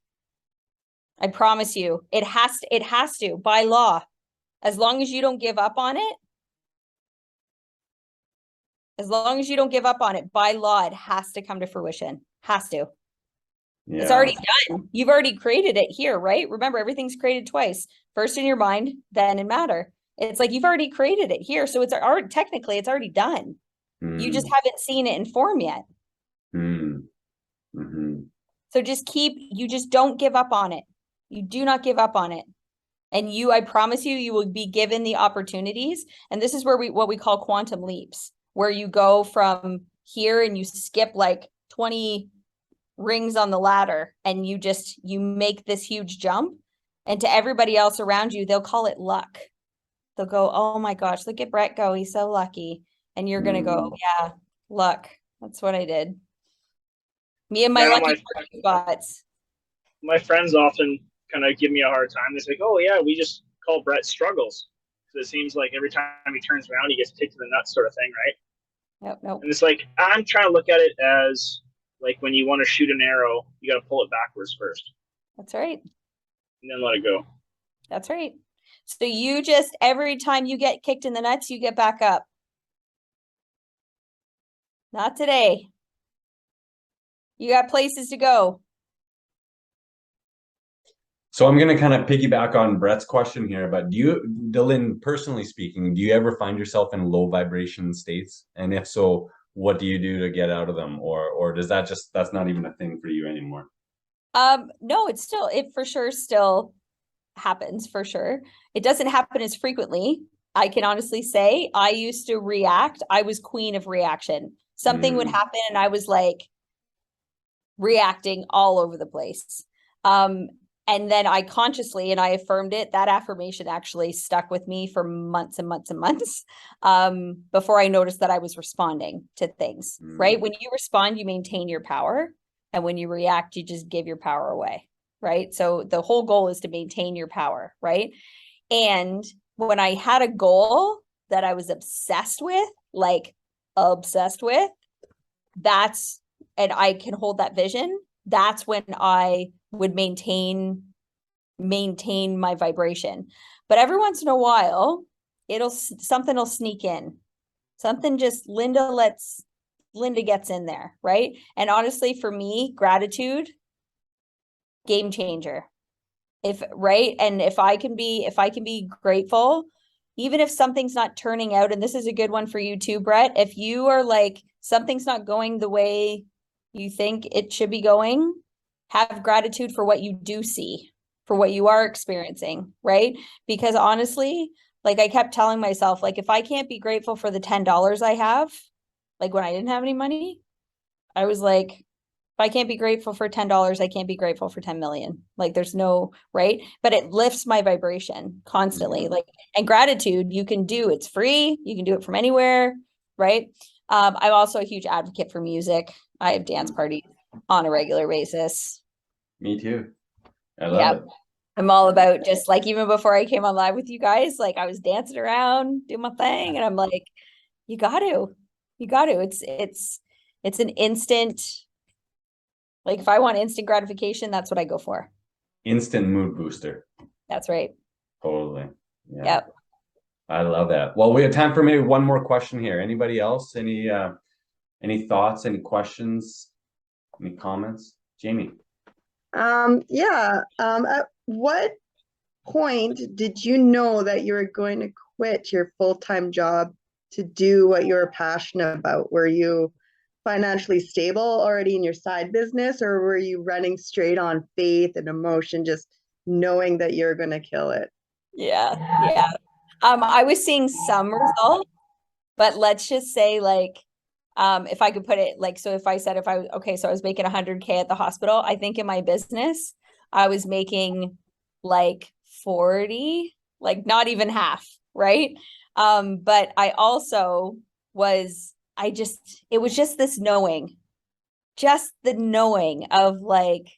I promise you, it has to, by law. As long as you don't give up on it, by law, it has to come to fruition. Has to. Yeah. It's already done. You've already created it here, right? Remember, everything's created twice. First in your mind, then in matter. It's like you've already created it here. So technically it's already done. You just haven't seen it in form yet. So you just don't give up on it. You do not give up on it. And I promise you will be given the opportunities. And this is where what we call quantum leaps, where you go from here and you skip like 20 rings on the ladder and you make this huge jump. And to everybody else around you, they'll call it luck. They'll go, oh my gosh, look at Brett go. He's so lucky. And you're going to go, yeah, luck. That's what I did. Me and my lucky spots. My friends often kind of give me a hard time. They're like, oh yeah, we just call Brett struggles. Because it seems like every time he turns around, he gets kicked to the nuts sort of thing, right? Nope. And it's like, I'm trying to look at it as like when you want to shoot an arrow, you got to pull it backwards first. That's right. And then let it go. That's right. So you just, every time you get kicked in the nuts, you get back up. Not today. You got places to go. So I'm going to kind of piggyback on Brett's question here, but Delynn, personally speaking, do you ever find yourself in low vibration states? And if so, what do you do to get out of them? Or does that's not even a thing for you anymore? No, it for sure still happens, for sure. It doesn't happen as frequently. I can honestly say I used to react. I was queen of reaction. Something would happen and I was like reacting all over the place. And then I consciously, and I affirmed it, that affirmation actually stuck with me for months and months and months before I noticed that I was responding to things, right? When you respond, you maintain your power. And when you react, you just give your power away, right? So the whole goal is to maintain your power, right? And when I had a goal that I was obsessed with, and I can hold that vision, that's when I would maintain my vibration. But every once in a while, something will sneak in. Something just Linda gets in there, right? And honestly, for me, gratitude, game changer. If I can be grateful, even if something's not turning out, and this is a good one for you too, Brett, if you are like, something's not going the way you think it should be going, have gratitude for what you do see, for what you are experiencing, right? Because honestly, like I kept telling myself, like, if I can't be grateful for the $10 I have, like when I didn't have any money, I was like, if I can't be grateful for $10, I can't be grateful for 10 million. Like there's no, right? But it lifts my vibration constantly. Like, and gratitude you can do, it's free. You can do it from anywhere, right? I'm also a huge advocate for music. I have dance parties on a regular basis. Me too. I love Yep. it. I'm all about just like, even before I came on live with you guys, like I was dancing around, doing my thing, and I'm like, you got to. It's an instant, like if I want instant gratification, that's what I go for. Instant mood booster. That's right. Totally. Yeah. Yep. I love that. Well, we have time for maybe one more question here. Anybody else? Any thoughts, any questions, any comments? Jamie. Yeah. At what point did you know that you were going to quit your full-time job to do what you were passionate about? Were you financially stable already in your side business, or were you running straight on faith and emotion, just knowing that you're going to kill it? Yeah. Yeah. I was seeing some results, but let's just say like, if I could put it like, so if I said, so I was making 100K at the hospital, I think in my business, I was making like 40, like not even half, right? But I also it was just this knowing, just the knowing of like,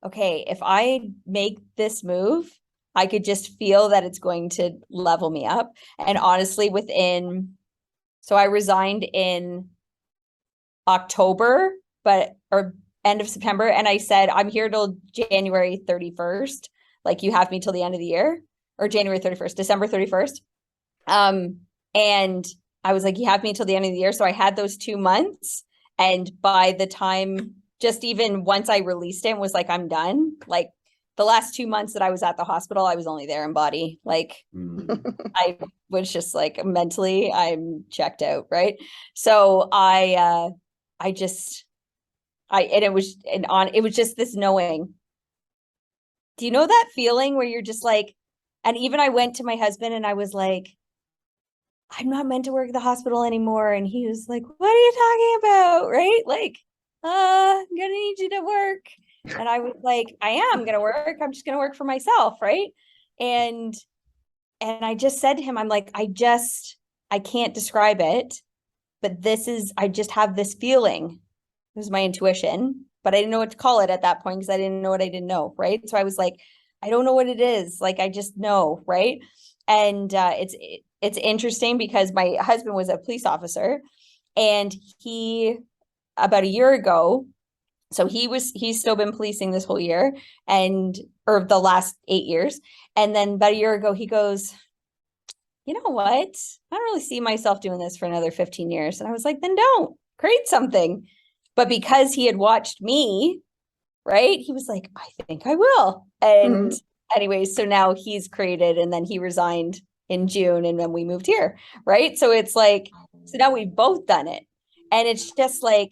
okay, if I make this move, I could just feel that it's going to level me up. And honestly, so I resigned in October, or end of September. And I said, I'm here till January 31st. Like you have me till the end of the year, or January 31st, December 31st. And I was like, you have me till the end of the year. So I had those 2 months. And by the time, just even once I released it and was like, I'm done, like the last 2 months that I was at the hospital, I was only there in body. Like I was just like mentally, I'm checked out. Right. So it was just this knowing. Do you know that feeling where you're just like, and even I went to my husband and I was like, I'm not meant to work at the hospital anymore. And he was like, what are you talking about? Right? Like, I'm gonna need you to work. And I was like, I am gonna work. I'm just gonna work for myself, right? And I just said to him, I'm like, I can't describe it, but I just have this feeling. It was my intuition, but I didn't know what to call it at that point because I didn't know what I didn't know, right? So I was like, I don't know what it is. Like, I just know, right? And it's interesting because my husband was a police officer, and about a year ago, so he's still been policing this whole year, or the last 8 years. And then about a year ago, he goes, you know what? I don't really see myself doing this for another 15 years. And I was like, then don't create something. But because he had watched me, right, he was like, I think I will. And anyways, so now he's created, and then he resigned in June, and then we moved here, right? So it's like, so now we've both done it. And it's just like,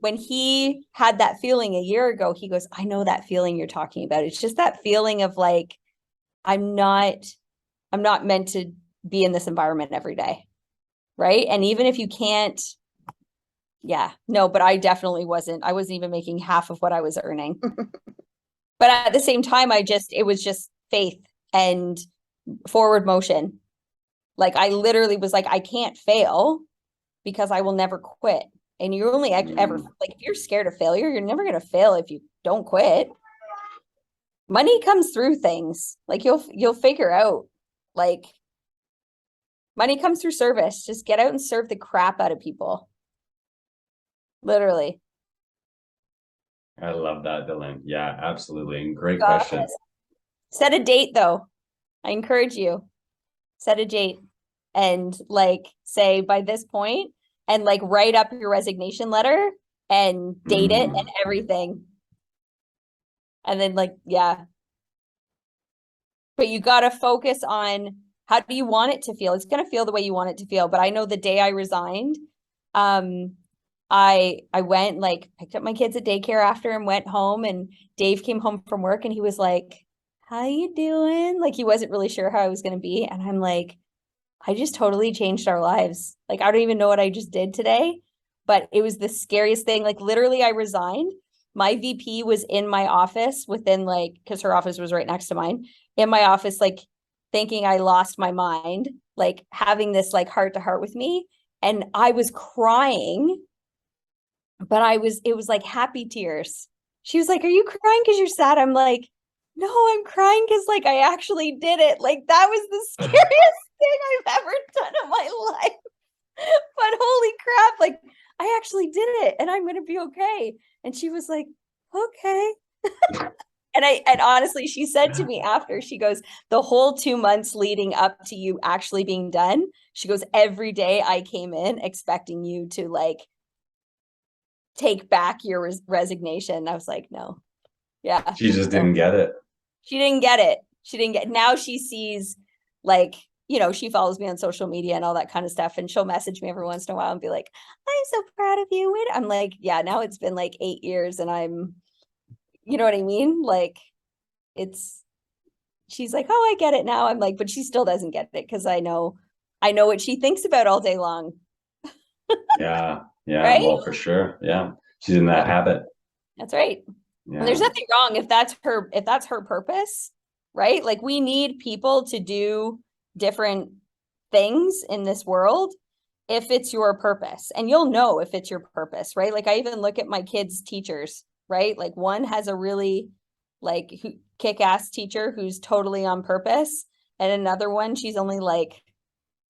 when he had that feeling a year ago, he goes, I know that feeling you're talking about. It's just that feeling of like, I'm not meant to be in this environment every day, right? And even if you can't, but I definitely wasn't even making half of what I was earning. But at the same time, it was just faith and forward motion. Like I literally was like, I can't fail because I will never quit. And you only ever, like, if you're scared of failure, you're never going to fail if you don't quit. Money comes through things. Like you'll figure out, like, money comes through service. Just get out and serve the crap out of people. Literally. I love that, Delynn. Yeah, absolutely. And great question. Set a date though. I encourage you. Set a date and like say by this point, and like write up your resignation letter and date it and everything. And then like, yeah. But you got to focus on, how do you want it to feel? It's going to feel the way you want it to feel. But I know the day I resigned, I went, like, picked up my kids at daycare after and went home, and Dave came home from work and he was like, how you doing? Like, he wasn't really sure how I was going to be. And I'm like, I just totally changed our lives. Like, I don't even know what I just did today, but it was the scariest thing. Like, literally, I resigned. My VP was in my office within, like, because her office was right next to mine, in my office, like, thinking I lost my mind, like having this like heart to heart with me. And I was crying, but it was like happy tears. she was like, are you crying because you're sad? I'm like, no, I'm crying because like I actually did it. Like that was the scariest thing I've ever done in my life. But holy crap, like I actually did it and I'm gonna be okay. And she was like, okay. And honestly, she said to me after, she goes, the whole 2 months leading up to you actually being done, she goes, every day I came in expecting you to like take back your resignation. I was like, no. Yeah. She just didn't get it. She didn't get it. She didn't get, now she sees like, you know, she follows me on social media and all that kind of stuff. And she'll message me every once in a while and be like, I'm so proud of you. I'm like, yeah, now it's been like 8 years and I'm, you know what I mean? Like she's like, oh, I get it now. I'm like, but she still doesn't get it because I know what she thinks about all day long. Yeah. Yeah. Right? Well, for sure. Yeah. She's in that habit. That's right. Yeah. And there's nothing wrong if that's her purpose, right? Like we need people to do different things in this world if it's your purpose. And you'll know if it's your purpose, right? Like I even look at my kids' teachers, right? Like one has a really like kick-ass teacher who's totally on purpose. And another one, she's only like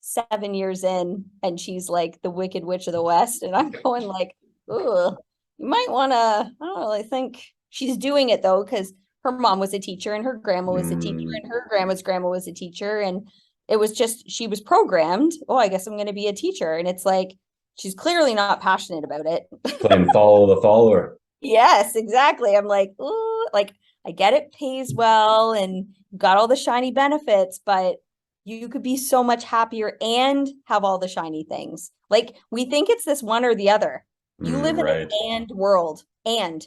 7 years in and she's like the Wicked Witch of the West. And I'm going like, ugh, you might want to, I don't really think she's doing it though, because her mom was a teacher and her grandma was a teacher and her grandma's grandma was a teacher. And it was just, she was programmed, oh, I guess I'm going to be a teacher. And it's like, she's clearly not passionate about it. Playing follow the follower. Yes, exactly. I'm like, ooh, like I get it pays well and got all the shiny benefits, but you could be so much happier and have all the shiny things. Like we think it's this one or the other. You live in an and world, and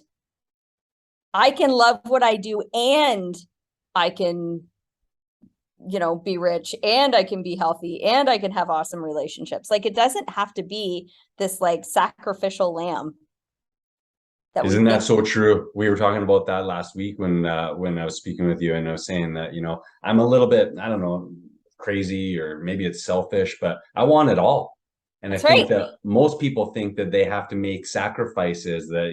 I can love what I do and I can, you know, be rich and I can be healthy and I can have awesome relationships. Like it doesn't have to be this like sacrificial lamb. Isn't that so true? We were talking about that last week when I was speaking with you and I was saying that, you know, I'm a little bit, I don't know, crazy or maybe it's selfish, but I want it all. And I think that most people think that they have to make sacrifices that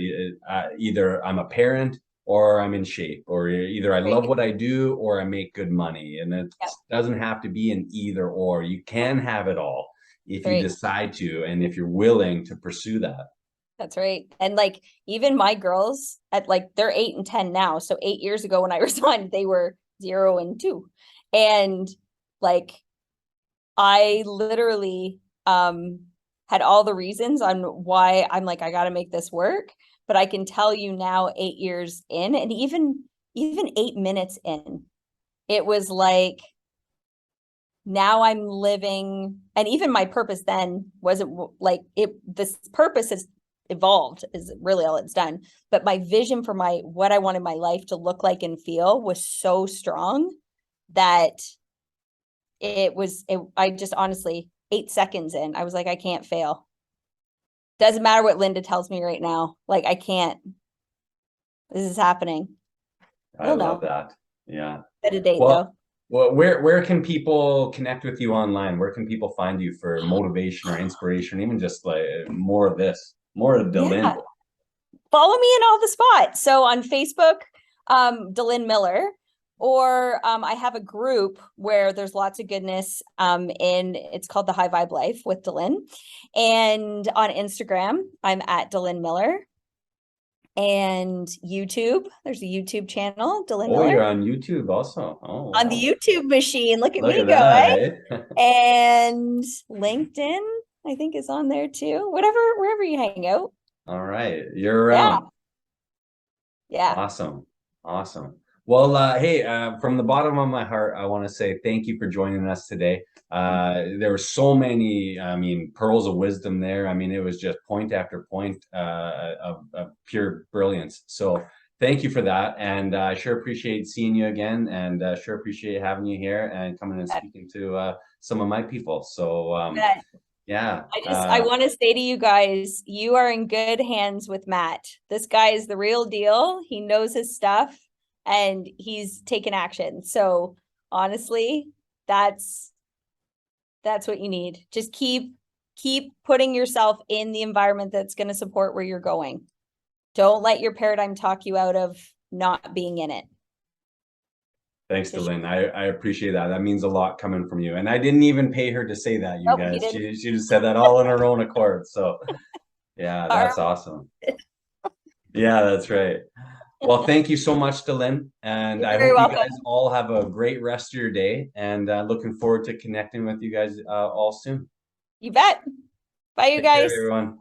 either I'm a parent or I'm in shape, or either I love what I do or I make good money. And it doesn't have to be an either or. You can have it all if you decide to, and if you're willing to pursue that. That's right. And like even my girls at like they're 8 and 10 now. So 8 years ago when I resigned, they were 0 and 2. And like I literally had all the reasons on why I'm like, I got to make this work. But I can tell you now, 8 years in, and even 8 minutes in, it was like, now I'm living, and even my purpose then wasn't like it, this purpose has evolved is really all it's done. But my vision for what I wanted my life to look like and feel was so strong that I just honestly 8 seconds in, I was like, I can't fail. Doesn't matter what Linda tells me right now. Like, I can't. This is happening. I love that. Yeah. At a date though. Well, where can people connect with you online? Where can people find you for motivation or inspiration, even just like more of this, more of Delynn? Yeah. Follow me in all the spots. So on Facebook, Delynn Miller. Or I have a group where there's lots of goodness it's called the High Vibe Life with Delynn. And on Instagram, I'm at Delynn Miller. And YouTube, there's a YouTube channel, Delynn Miller. Oh, you're on YouTube also. Oh, on the YouTube machine. Look at me go, that, eh? And LinkedIn, I think, is on there too. Wherever you hang out. All right. You're around. Yeah. Awesome. Well, hey, from the bottom of my heart, I want to say thank you for joining us today. There were so many, pearls of wisdom there. I mean, it was just point after point of pure brilliance. So thank you for that. And I sure appreciate seeing you again, and sure appreciate having you here and coming and speaking to some of my people. So yeah. I want to say to you guys, you are in good hands with Matt. This guy is the real deal. He knows his stuff. And he's taken action. So honestly, that's what you need. Just keep putting yourself in the environment that's going to support where you're going. Don't let your paradigm talk you out of not being in it. Thanks, For sure. Delynn. I appreciate that. That means a lot coming from you. And I didn't even pay her to say that, you Nope, you guys. didn't. She just said that all on her own accord. So yeah, that's awesome. Yeah, that's right. Well, thank you so much, Delynn. And You're I very hope welcome. you guys all have a great rest of your day, and looking forward to connecting with you guys all soon. You bet. Bye, you Take care, guys. everyone.